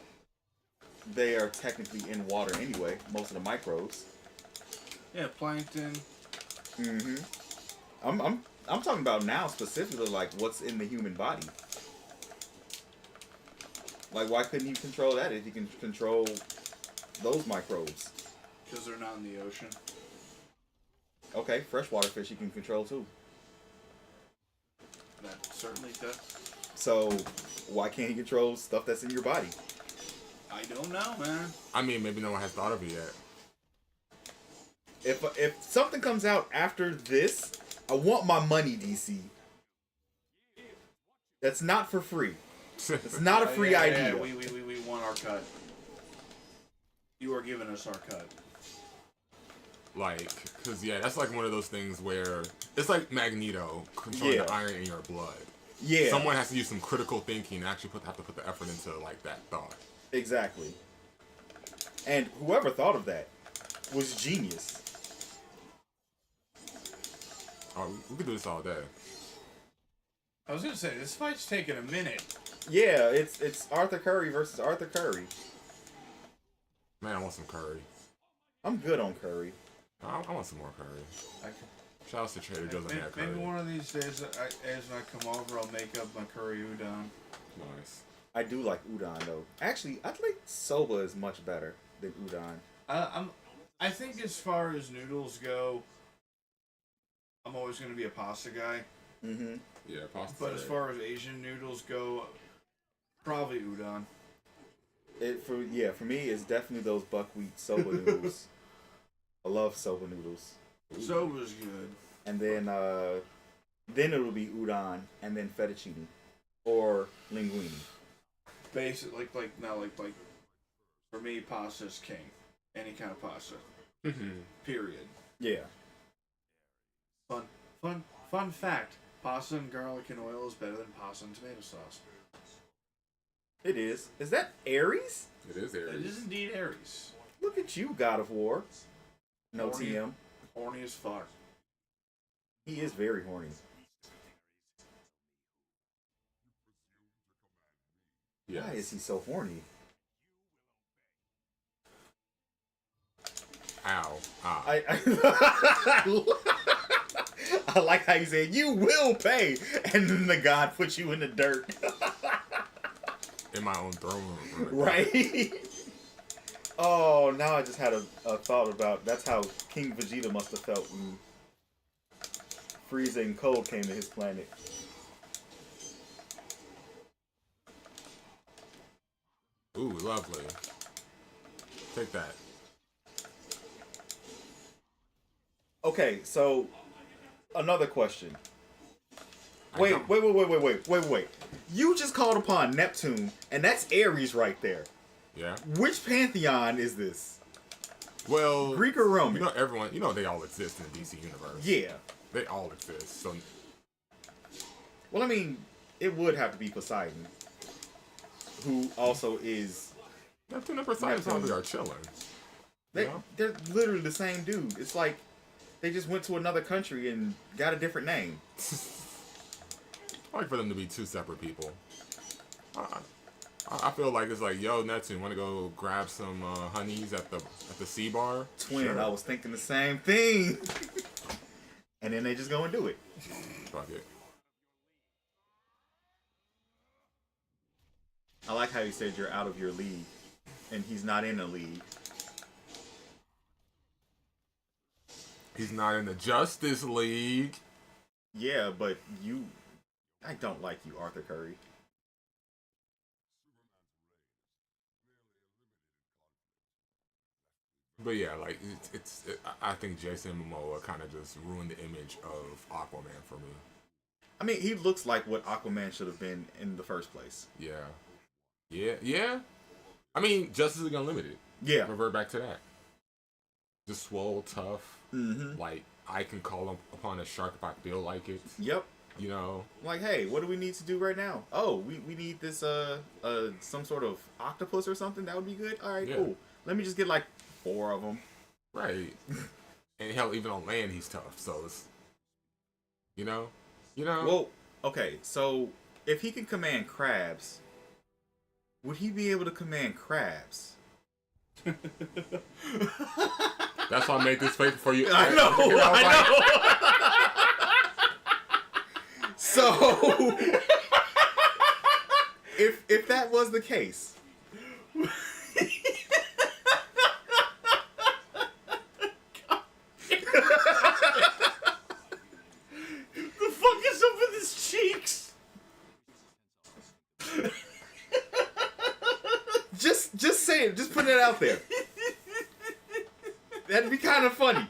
they are technically in water anyway. Most of the microbes. Yeah, plankton. I'm talking about now specifically, like what's in the human body. Like, why couldn't he control that if he can control those microbes? Because they're not in the ocean. Okay, freshwater fish he can control too. That certainly does. So, why can't he control stuff that's in your body? I don't know, man. I mean, maybe no one has thought of it yet. If something comes out after this, I want my money, DC. That's not for free. It's not a free idea. Yeah, we want our cut. You are giving us our cut. Like, cause yeah, that's like one of those things where it's like Magneto controlling the iron in your blood. Yeah. Someone has to use some critical thinking and actually have to put the effort into like that thought. Exactly. And whoever thought of that was genius. Oh, we could do this all day. I was gonna say this fight's taking a minute. Yeah, it's Arthur Curry versus Arthur Curry. Man, I want some curry. I'm good on curry. I want some more curry. Shout out to Trader Joe's and that curry. Maybe one of these days, as I come over, I'll make up my curry udon. Nice. I do like udon though. Actually, I think soba is much better than udon. I think as far as noodles go, I'm always going to be a pasta guy. Mm-hmm. Yeah, pasta. But as far as Asian noodles go, probably udon. For me, it's definitely those buckwheat soba noodles. I love soba noodles. Soba's good. And then it'll be udon, and then fettuccine, or linguine. Basic, like for me, pasta's king. Any kind of pasta. Period. Yeah. Fun fact: pasta and garlic and oil is better than pasta and tomato sauce. It is. Is that Aries? It is Aries. It is indeed Aries. Look at you, God of War. No TM. Horny as fuck. He is very horny. Yes. Why is he so horny? Ow. Ah. I like how you said, you will pay, and then the god puts you in the dirt. In my own throne room. Right? Oh, now I just had a thought about, that's how King Vegeta must have felt when Frieza and Cold came to his planet. Ooh, lovely. Take that. Okay, so another question. Wait. You just called upon Neptune, and that's Ares right there. Yeah. Which pantheon is this? Well, Greek or Roman? Everyone, they all exist in the DC universe. Yeah. They all exist. So. Well, I mean, it would have to be Poseidon, who also is. Neptune and Poseidon probably are chilling. They're literally the same dude. It's like they just went to another country and got a different name. I like for them to be two separate people. I feel like it's like, yo, Neptune, want to go grab some honeys at the sea bar? Twin, sure. I was thinking the same thing. And then they just go and do it. Fuck it. I like how you said you're out of your league, and he's not in a league. He's not in the Justice League. Yeah, but I don't like you, Arthur Curry. But yeah, like I think Jason Momoa kind of just ruined the image of Aquaman for me. I mean, he looks like what Aquaman should have been in the first place. Yeah. I mean, Justice League Unlimited. Yeah. Revert back to that. Just swole, tough. Mm-hmm. Like, I can call upon a shark if I feel like it. Yep. Like, hey, what do we need to do right now? Oh, we need this some sort of octopus or something. That would be good. All right, cool. Let me just get like 4 of them. Right. And hell, even on land, he's tough. So it's, Well, okay. So if he can command crabs, would he be able to command crabs? That's why I made this face for you. I know. So if that was the case. Just say it. Just put it out there. That'd be kind of funny.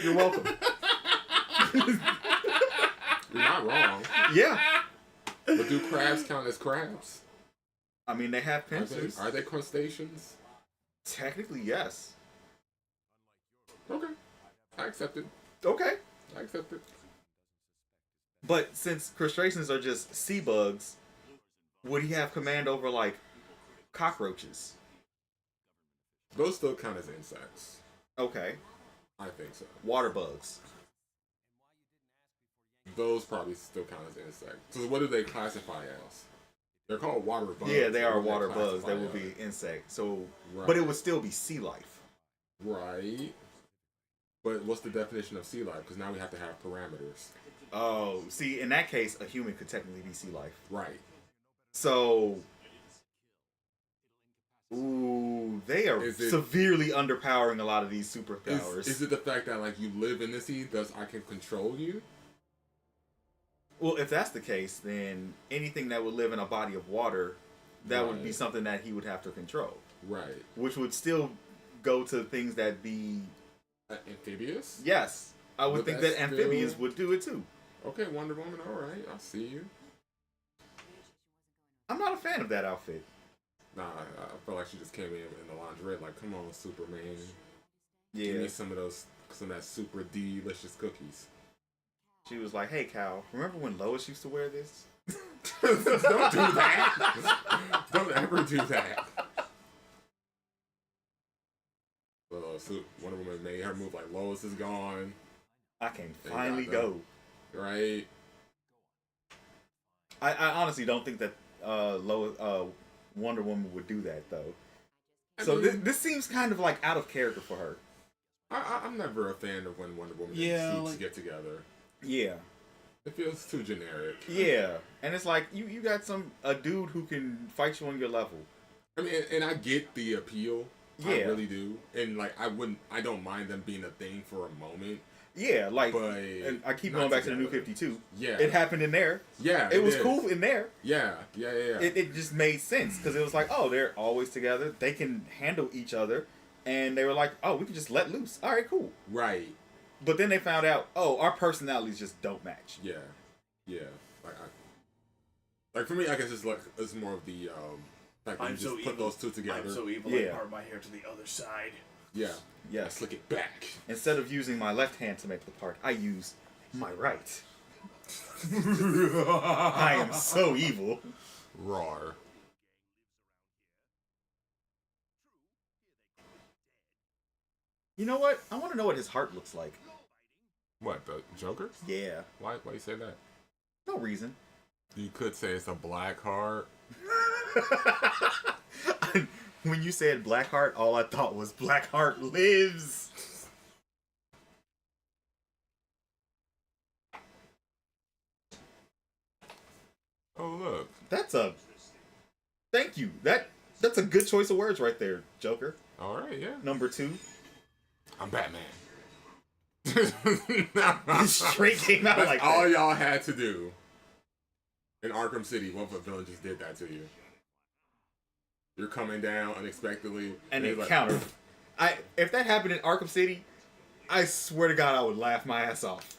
You're welcome. You're not wrong. Yeah. But do crabs count as crabs? I mean, they have pincers. Are they crustaceans? Technically, yes. Okay. I accept it. Okay. I accept it. But since crustaceans are just sea bugs, would he have command over, like, cockroaches? Those still count as insects. Okay. I think so. Water bugs. Those probably still count as insects. So what do they classify as? They're called water bugs. Yeah, they are What do water bugs. They classify would as? be insects. So, Right. but it would still be sea life. Right. But what's the definition of sea life? Because now we have to have parameters. Oh, see, in that case, a human could technically be sea life. Right. So, ooh, they are severely underpowering a lot of these superpowers. Is it the fact that like you live in the sea, thus I can control you? Well, if that's the case, then anything that would live in a body of water, that would be something that he would have to control. Right. Which would still go to things that be... amphibious? Yes. I would think that amphibians would do it too. Okay, Wonder Woman, alright, I see you. I'm not a fan of that outfit. Nah, I felt like she just came in the lingerie like, come on, Superman. Yeah. Give me some of that super delicious cookies. She was like, hey, Cal, remember when Lois used to wear this? Don't do that. Don't ever do that. Wonder Woman made her move like Lois is gone. I can finally go. Right. I honestly don't think that Wonder Woman would do that, though. So this seems kind of like out of character for her. I'm never a fan of when Wonder Woman and Suits get together. Yeah. It feels too generic. Yeah. And it's like, you got a dude who can fight you on your level. I mean, and I get the appeal. Yeah. I really do. And, like, I don't mind them being a thing for a moment. Yeah, like, but and I keep going back to the New 52. Yeah. It happened in there. Yeah. It was cool in there. Yeah. It just made sense because it was like, oh, they're always together. They can handle each other. And they were like, oh, we can just let loose. All right, cool. Right. But then they found out, oh, our personalities just don't match. Yeah. Like for me, I guess it's more of the like you just put those two together. I'm so evil. I part my hair to the other side. Yeah. Yeah. I slick it back. Instead of using my left hand to make the part, I use my right. I am so evil. Rawr. You know what? I want to know what his heart looks like. What, the Joker? Yeah. Why you say that? No reason. You could say it's a black heart. When you said black heart, all I thought was black heart lives. Oh, look. Thank you. That's a good choice of words right there, Joker. All right, yeah. Number 2. I'm Batman. Straight came out like that. All y'all had to do in Arkham City. What if a villain just did that to you? You're coming down unexpectedly, and it countered. If that happened in Arkham City, I swear to God, I would laugh my ass off.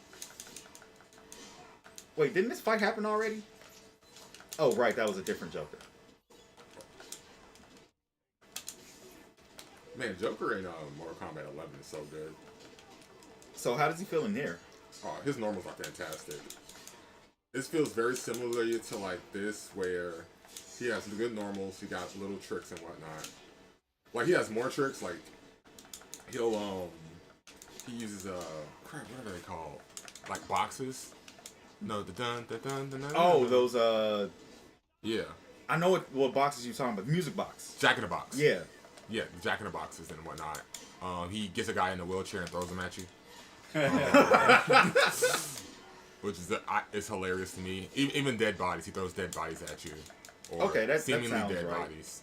Wait, didn't this fight happen already? Oh, right, that was a different Joker. Man, Joker in Mortal Kombat 11 is so good. So how does he feel in here? Oh, his normals are fantastic. This feels very similar to like this, where he has good normals, he got little tricks and whatnot. Like, he has more tricks, like, he'll, he uses, crap, what are they called? Like, boxes? No, the dun. Oh, those, yeah. I know what boxes you're talking about. Music box. Jack in the Box. Yeah. Yeah, Jack in the Boxes and whatnot. He gets a guy in a wheelchair and throws him at you. Which is it's hilarious to me. Even dead bodies, he throws dead bodies at you. Or okay, that seemingly sounds dead right. bodies.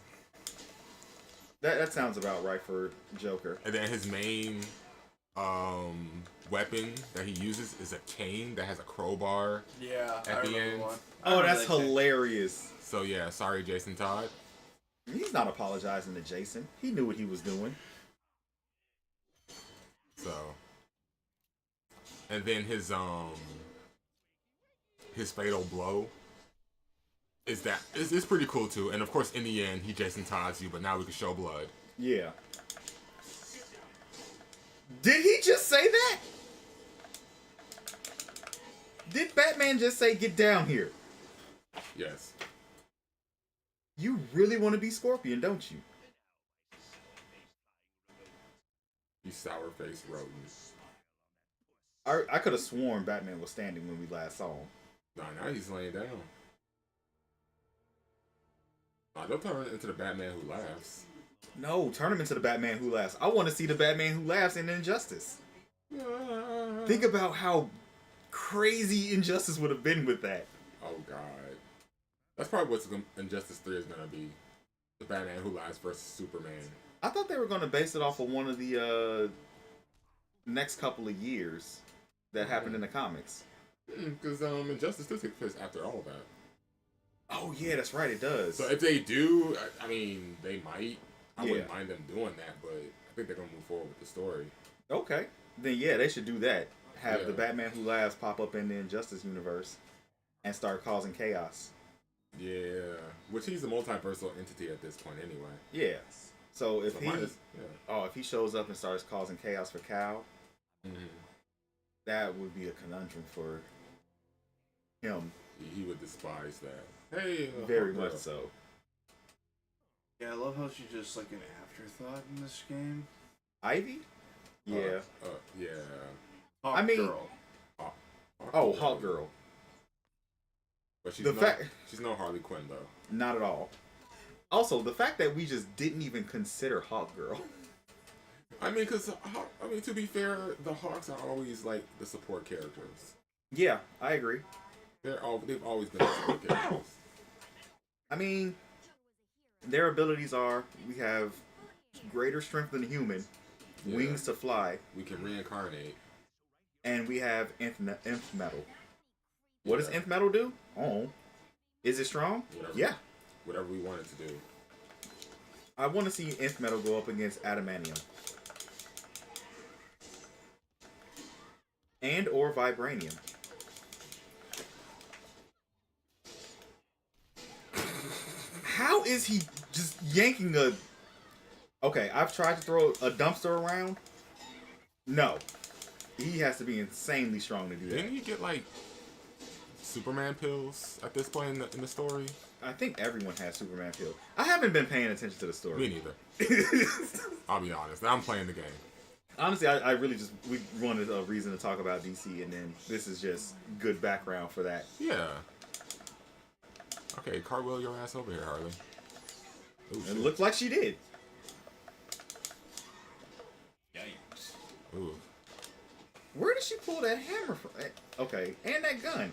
That sounds about right for Joker. And then his main weapon that he uses is a cane that has a crowbar. Yeah, at the end. Oh, that's hilarious. So yeah, sorry, Jason Todd. He's not apologizing to Jason. He knew what he was doing. So, and then his his fatal blow is that it's pretty cool too. And of course, in the end, he Jason Todd's you, but now we can show blood. Yeah. Did he just say that? Did Batman just say, "Get down here"? Yes. You really want to be Scorpion, don't you? You sour-faced rodent. I could have sworn Batman was standing when we last saw him. Nah, now he's laying down. Nah, don't turn into the Batman who laughs. No, turn him into the Batman who laughs. I want to see the Batman who laughs in Injustice. Think about how crazy Injustice would have been with that. Oh, God. That's probably what Injustice 3 is going to be. The Batman who laughs versus Superman. I thought they were going to base it off of one of the next couple of years that happened in the comics. Because Injustice 2 takes place after all of that. Oh, yeah, that's right, it does. So if they do, I mean, they might. I Yeah. wouldn't mind them doing that, but I think they're going to move forward with the story. Okay. Then, yeah, they should do that. Have Yeah. the Batman who laughs pop up in the Injustice universe and start causing chaos. Yeah. Which he's a multiversal entity at this point anyway. Yeah. So if if he shows up and starts causing chaos for Cal, that would be a conundrum for him. He would despise that. Hey, Very much so. Yeah, I love how she's just like an afterthought in this game. Ivy? Yeah. Yeah. Hawk Girl. Hawk Girl. But she's she's no Harley Quinn though. Not at all. Also, the fact that we just didn't even consider Hawk Girl. I mean, to be fair, the Hawks are always like the support characters. Yeah, I agree. They've always been the support characters. I mean, their abilities are: we have greater strength than a human, wings to fly, we can reincarnate, and we have Nth metal. What does Nth metal do? Oh, is it strong? Yeah. Whatever we want it to do. I want to see Nth metal go up against adamantium. And or vibranium. How is he just yanking a... Okay, I've tried to throw a dumpster around. No. He has to be insanely strong to do that. Didn't he get like Superman pills at this point in the story? I think everyone has Superman pills. I haven't been paying attention to the story. Me neither. I'll be honest. I'm playing the game. Honestly, I really just... We wanted a reason to talk about DC, and then this is just good background for that. Yeah. Okay, cartwheel your ass over here, Harley. Ooh, It looked like she did. Yikes. Ooh. Where did she pull that hammer from? Okay, and that gun.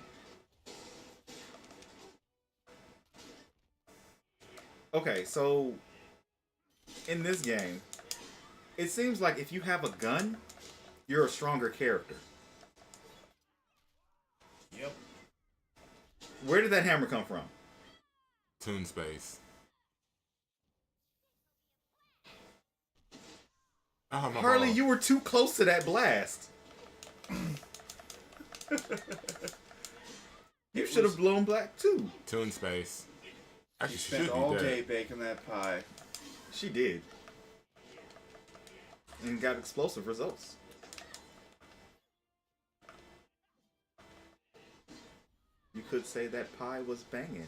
Okay, so in this game, it seems like if you have a gun, you're a stronger character. Yep. Where did that hammer come from? Toon Space. Oh, my Harley, ball. you were too close to that blast. You should have blown black too. Toon Space. Actually, She she spent should be all dead. day baking that pie. She did. And got explosive results. You could say that pie was banging.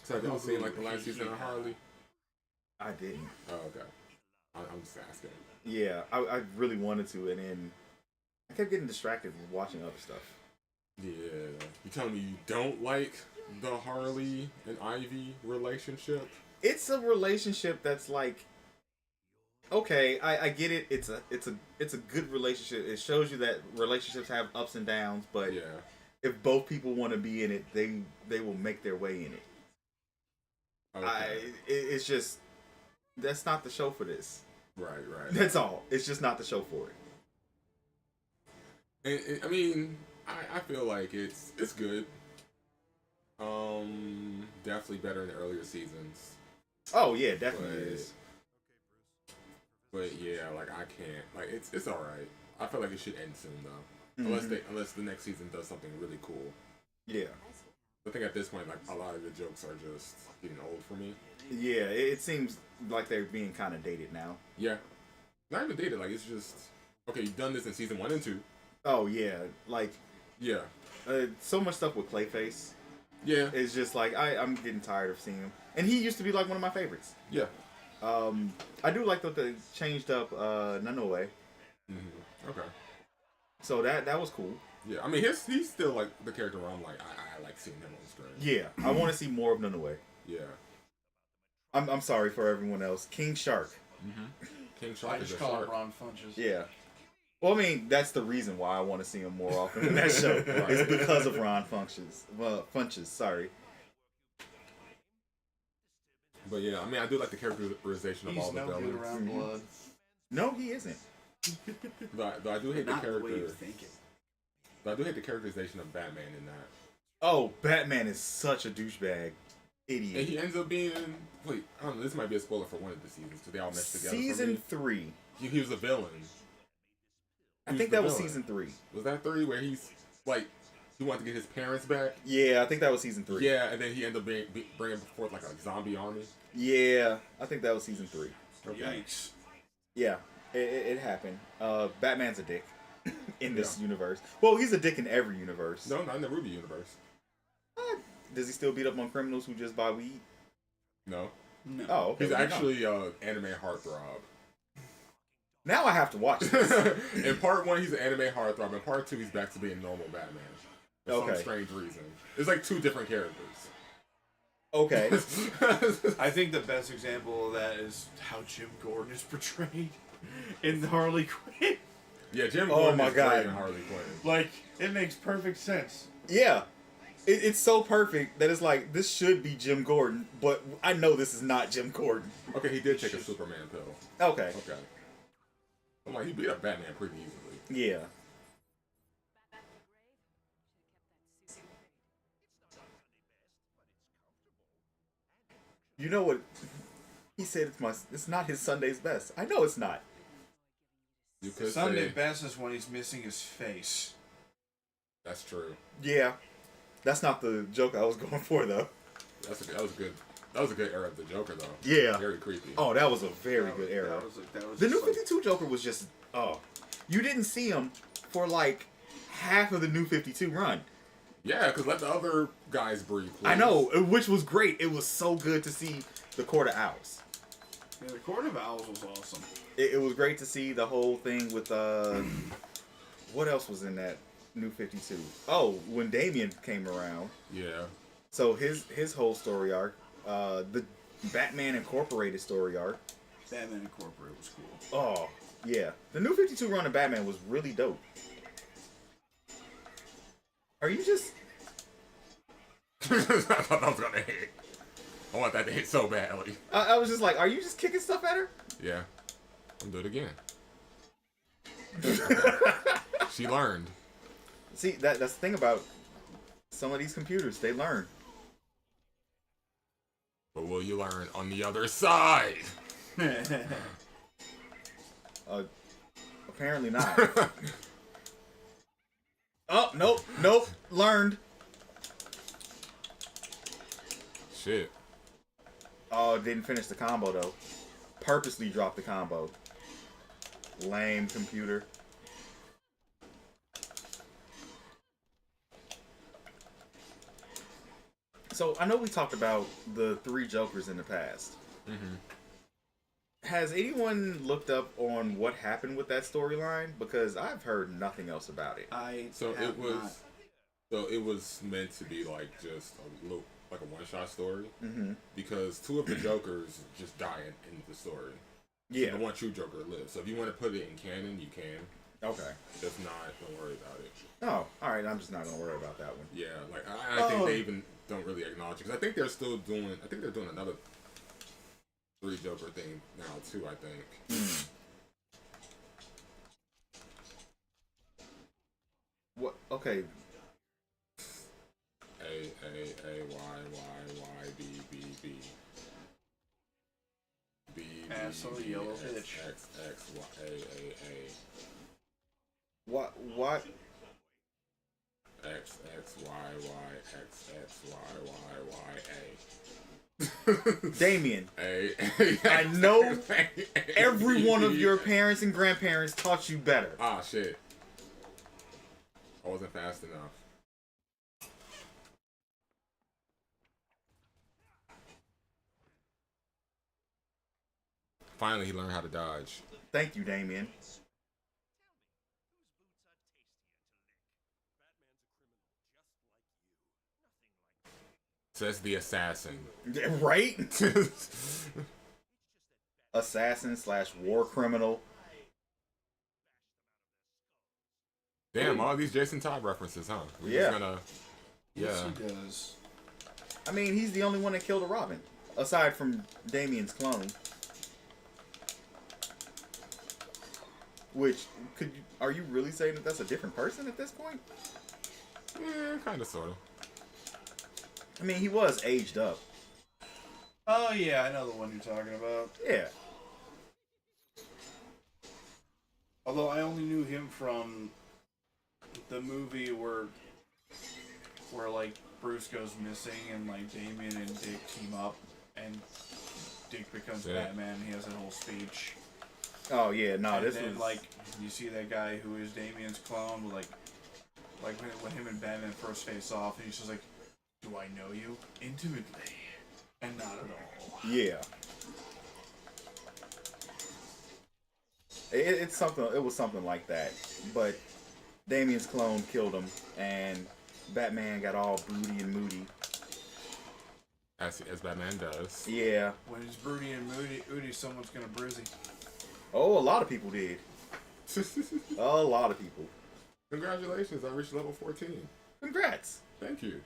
So have y'all seen like the last season of Harley? I didn't. Oh, okay. I'm just asking. Yeah, I really wanted to, and then I kept getting distracted with watching other stuff. Yeah. You telling me you don't like the Harley and Ivy relationship? It's a relationship that's like, okay, I get it. It's a good relationship. It shows you that relationships have ups and downs, but Yeah. if both people want to be in it, they will make their way in it. Okay. It's just, that's not the show for this. Right. That's all. It's just not the show for it. I mean, I feel like it's good. Definitely better in the earlier seasons. Oh yeah, definitely is. But yeah, like I can't. Like it's all right. I feel like it should end soon though, unless the next season does something really cool. Yeah. I think at this point, like a lot of the jokes are just getting old for me. Yeah, it seems like they're being kind of dated now. Yeah, not even dated. Like it's just okay. You've done this in season 1 and 2. Oh yeah, like Yeah. So much stuff with Clayface. Yeah. It's just like I'm getting tired of seeing him, and he used to be like one of my favorites. Yeah. I do like that they changed up Nanoe. Okay. So that was cool. Yeah, I mean he's still like the character where I'm like I like seeing him on screen. Yeah, I want to see more of Nanoe. Yeah. I'm sorry for everyone else. King Shark. King Shark I is just a call shark. him Ron Funches. Yeah. Well, I mean, that's the reason why I want to see him more often in that show. It's because of Ron Funches. Well, Funches, sorry. But yeah, I mean, I do like the characterization of all the no good villains. around blood. No, he isn't. Though I do hate the Not the way character. you're thinking. But I do hate the characterization of Batman in that. Oh, Batman is such a douchebag. Idiot. And he ends up being. Wait, I don't know. This might be a spoiler for one of the seasons because they all meshed together. Season 3. He was a villain. I think that was season 3. Was that 3 where he's like he wanted to get his parents back? Yeah, I think that was season 3. Yeah, and then he ended up bringing forth like a zombie army. Yeah, I think that was season 3. Okay. Yikes. Yeah, it happened. Batman's a dick in this universe. Well, he's a dick in every universe. No, not in the Ruby universe. Does he still beat up on criminals who just buy weed? No. No. Oh, okay. He's well, actually anime heartthrob. Now I have to watch this. In part 1, he's an anime heartthrob. In part 2, he's back to being normal Batman. For some strange reason. It's like 2 different characters. Okay. I think the best example of that is how Jim Gordon is portrayed in Harley Quinn. Yeah, Jim Oh Gordon my is God. great in Harley Quinn. Like, it makes perfect sense. Yeah. It's so perfect that it's like, this should be Jim Gordon, but I know this is not Jim Gordon. Okay, he did take a Superman pill. Okay. Okay. I'm like, he beat up Batman pretty easily. Yeah. You know what? He said it's not his Sunday's best. I know it's not. You could Sunday say best is when he's missing his face. that's true. Yeah. That's not the joke I was going for, though. That was good. That was a good era of the Joker, though. Yeah. Very creepy. Oh, that was a very good era. That was The just New 52 Joker was just, you didn't see him for like half of the New 52 run. Yeah, because let the other guys breathe. Please. I know, which was great. It was so good to see the Court of Owls. Yeah, the Court of Owls was awesome. It was great to see the whole thing with, what else was in that New 52? Oh, when Damian came around. Yeah. So his whole story arc, the Batman Incorporated story arc. Batman Incorporated was cool. Oh, yeah. The New 52 run of Batman was really dope. Are you just... I thought that was gonna hit. I want that to hit so badly. I was just like, are you just kicking stuff at her? Yeah. I'll do it again. She learned. See, that's the thing about some of these computers. They learn. But will you learn on the other side? Apparently not. Oh, nope. Learned. Shit. Oh, didn't finish the combo, though. Purposely dropped the combo. Lame computer. So, I know we talked about the 3 Jokers in the past. Mm-hmm. Has anyone looked up on what happened with that storyline? Because I've heard nothing else about it. So it was meant to be like just a little, like a one-shot story. Mm-hmm. Because 2 of the Jokers just die in the story. Yeah. The one true Joker lives. So if you want to put it in canon, you can. Okay. If not, don't worry about it. Oh, alright. I'm just not going to worry about that one. Yeah, like I think they even don't really acknowledge it. Because I think they're still doing, I think they're doing another 3 Joker thing now too, I think. What? Okay. A Y Y Y B B B. asshole, yellow bitch. X X Y A A A. What? X X Y Y X X Y Y Y A. Damien, A. I know every one of your parents and grandparents taught you better. Ah, shit. I wasn't fast enough. Finally, he learned how to dodge. Thank you, Damien. Says the assassin. Right? Assassin / war criminal. Damn, all these Jason Todd references, huh? We're Yeah. just gonna... Yes, Yeah. he does. I mean, he's the only one that killed a Robin, aside from Damien's clone. Which are you really saying that that's a different person at this point? Yeah, kind of, sort of. I mean, he was aged up. Oh yeah, I know the one you're talking about. Yeah. Although I only knew him from the movie where like Bruce goes missing and like Damien and Dick team up and Dick becomes Batman and he has that whole speech. Oh yeah, no, And this then, was like you see that guy who is Damien's clone, with, like when him and Batman first face off, and he's just like, "Do I know you intimately?" And not at all. yeah. It's something. It was something like that, but Damien's clone killed him, and Batman got all broody and moody. As Batman does. Yeah. When he's broody and moody, someone's gonna brizzy. Oh, a lot of people did. A lot of people. Congratulations, I reached level 14. Congrats. Thank you.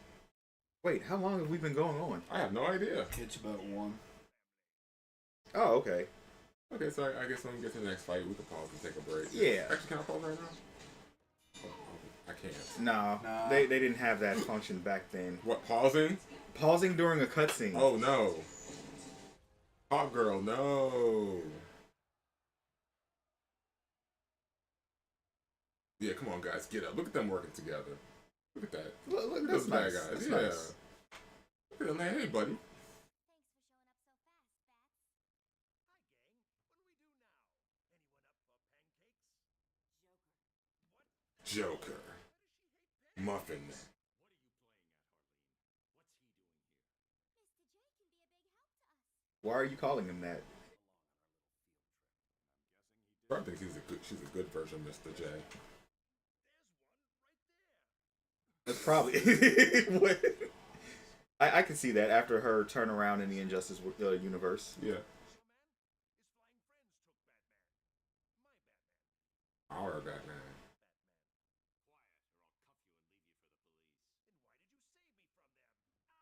Wait, how long have we been going on? I have no idea. It's about 1. Oh, okay. Okay, so I guess when we get to the next fight, we can pause and take a break. Yeah. Actually, can I pause right now? I can't. No, Nah. they didn't have that function back then. What, pausing? Pausing during a cutscene. Oh, no. Hot girl, no. Yeah, come on, guys, get up. Look at them working together. Look at that. Look, Look at that's those bad nice. guys. That's Yeah. nice. Look at them, man. Hey, buddy. Joker. Muffin. Why are you calling him that? I think she's a good version of Mr. J. That's probably. What? I can see that after her turnaround in the Injustice universe. Yeah. Our Batman.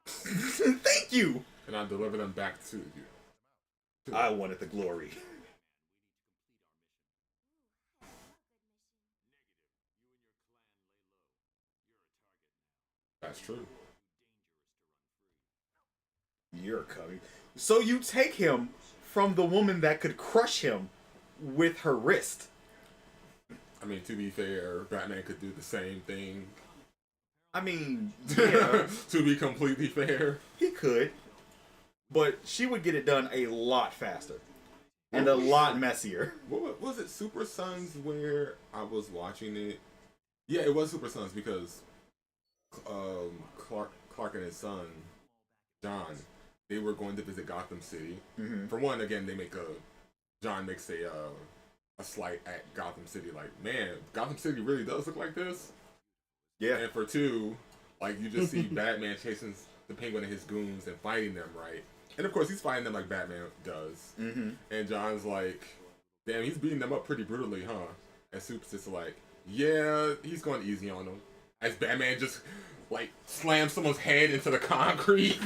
Thank you. And I deliver them back to you. I wanted the glory. That's true. You're coming. So you take him from the woman that could crush him with her wrist. I mean, to be fair, Batman could do the same thing. I mean, yeah, To be completely fair. he could. But she would get it done a lot faster. And a lot messier. What was it, Super Sons, where I was watching it? Yeah, it was Super Sons because Clark and his son, John, they were going to visit Gotham City. Mm-hmm. For one, again, John makes a slight at Gotham City, like, man, Gotham City really does look like this. Yeah. And for two, like, you just see Batman chasing the Penguin and his goons and fighting them, right? And of course, he's fighting them like Batman does. Mm-hmm. And John's like, damn, he's beating them up pretty brutally, huh? And Super's just like, yeah, he's going easy on them. As Batman just, like, slams someone's head into the concrete.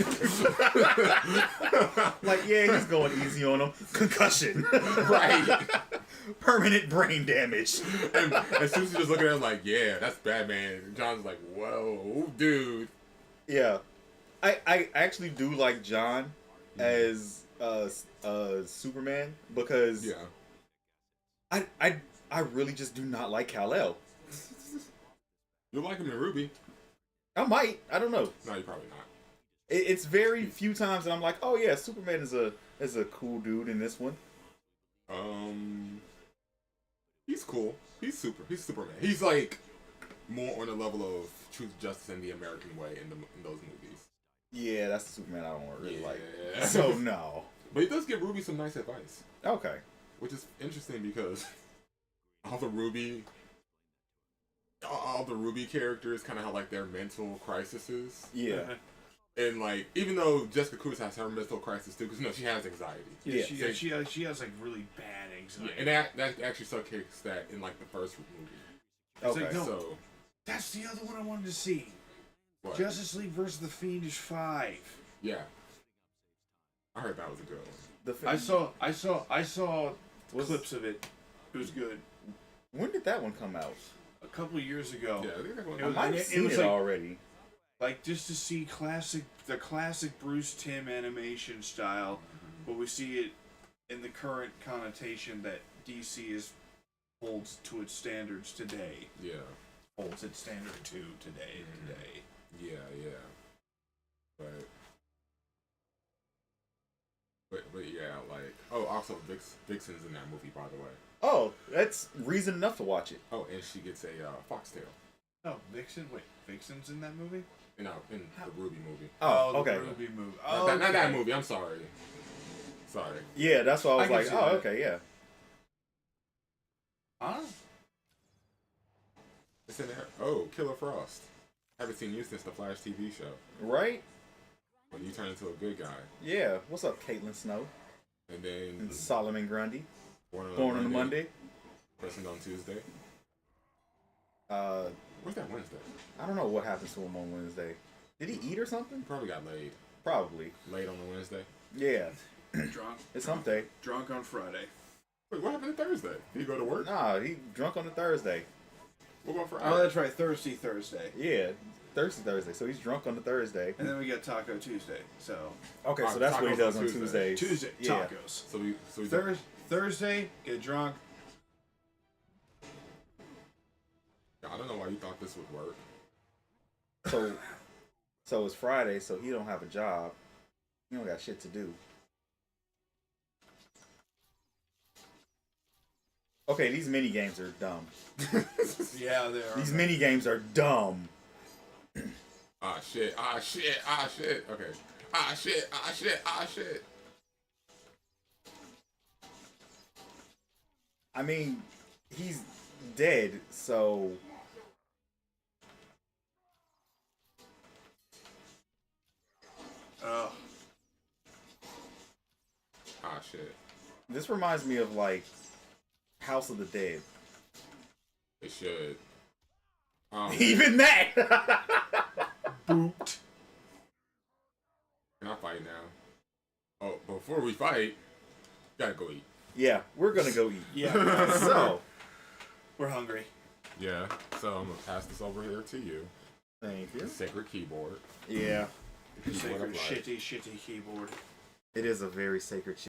Like, yeah, he's going easy on him. Concussion. Right. Permanent brain damage. And Super's just looking at him like, yeah, that's Batman. And John's like, whoa, dude. Yeah. I actually do like John as Superman because Yeah. I really just do not like Kal-El. You like him in Ruby? I might. I don't know. No, you probably not. It's very few times that I'm like, oh yeah, Superman is a cool dude in this one. He's cool. He's Superman. He's like more on the level of truth, justice, and the American way in those movies. Yeah, that's the Superman I don't really like. Yeah. So no. But he does give Ruby some nice advice, Okay. which is interesting because all the Ruby characters kind of have like their mental crises. Yeah. And like, even though Jessica Cruz has her mental crisis too, because she has anxiety. Yeah, Yeah. she has like really bad anxiety. Yeah, and that actually showcases that in like the first movie. It's Okay. like, no, So that's the other one I wanted to see. what? Justice League versus the Fiendish 5. Yeah, I heard that was a good one. I saw clips of it. It was good. When did that one come out? A couple of years ago. Yeah, I think that one. I might have seen it like, already. Like just to see the classic Bruce Timm animation style, but we see it in the current connotation that DC holds to its standards today. Yeah, Holds its standard to today. yeah. But yeah, like also Vixen's in that movie, by the way. Oh, that's reason enough to watch it. Oh, and she gets a foxtail. Oh, Vixen? Wait, Vixen's in that movie? In the Ruby movie. Oh, the okay. Ruby movie. Not that movie. I'm sorry. Sorry. Yeah, that's why I was I can like, see oh, that. okay, yeah. Huh? It's in there. Oh, Killer Frost. Haven't seen you since the Flash TV show. Right? When you turn into a good guy. Yeah. What's up, Caitlin Snow? And then And Solomon Grundy. Born Born on a Monday. Present on Tuesday. Uh, Where's that Wednesday? I don't know what happens to him on Wednesday. Did he eat or something? Probably got laid. Probably. Laid on a Wednesday. Yeah. Drunk. It's hump day. Drunk on Friday. Wait, what happened to Thursday? Did he go to work? Nah, he drunk on a Thursday. What about Friday? Oh, that's right. Thursday. Yeah. Thursday. So he's drunk on the Thursday. And then we got Taco Tuesday. So Okay, so Alright, that's what he tacos does on on Tuesday. Tuesdays. Tuesday, Yeah. tacos. So we Thursday, get drunk. I don't know why you thought this would work. So it's Friday, so he don't have a job. He don't got shit to do. Okay, these mini games are dumb. Yeah, they are. These mini games are dumb. Ah shit. Okay. Ah shit. I mean, he's dead, so Oh, Ah shit. this reminds me of like House of the Dead. It should. Even that. booped. Can I fight now? Oh, before we fight, gotta go eat. Yeah, we're gonna go eat. Yeah. So, We're hungry. Yeah. So I'm gonna pass this over here to you. thank The you. sacred keyboard. Yeah, The keyboard Sacred of life. shitty keyboard. it is a very sacred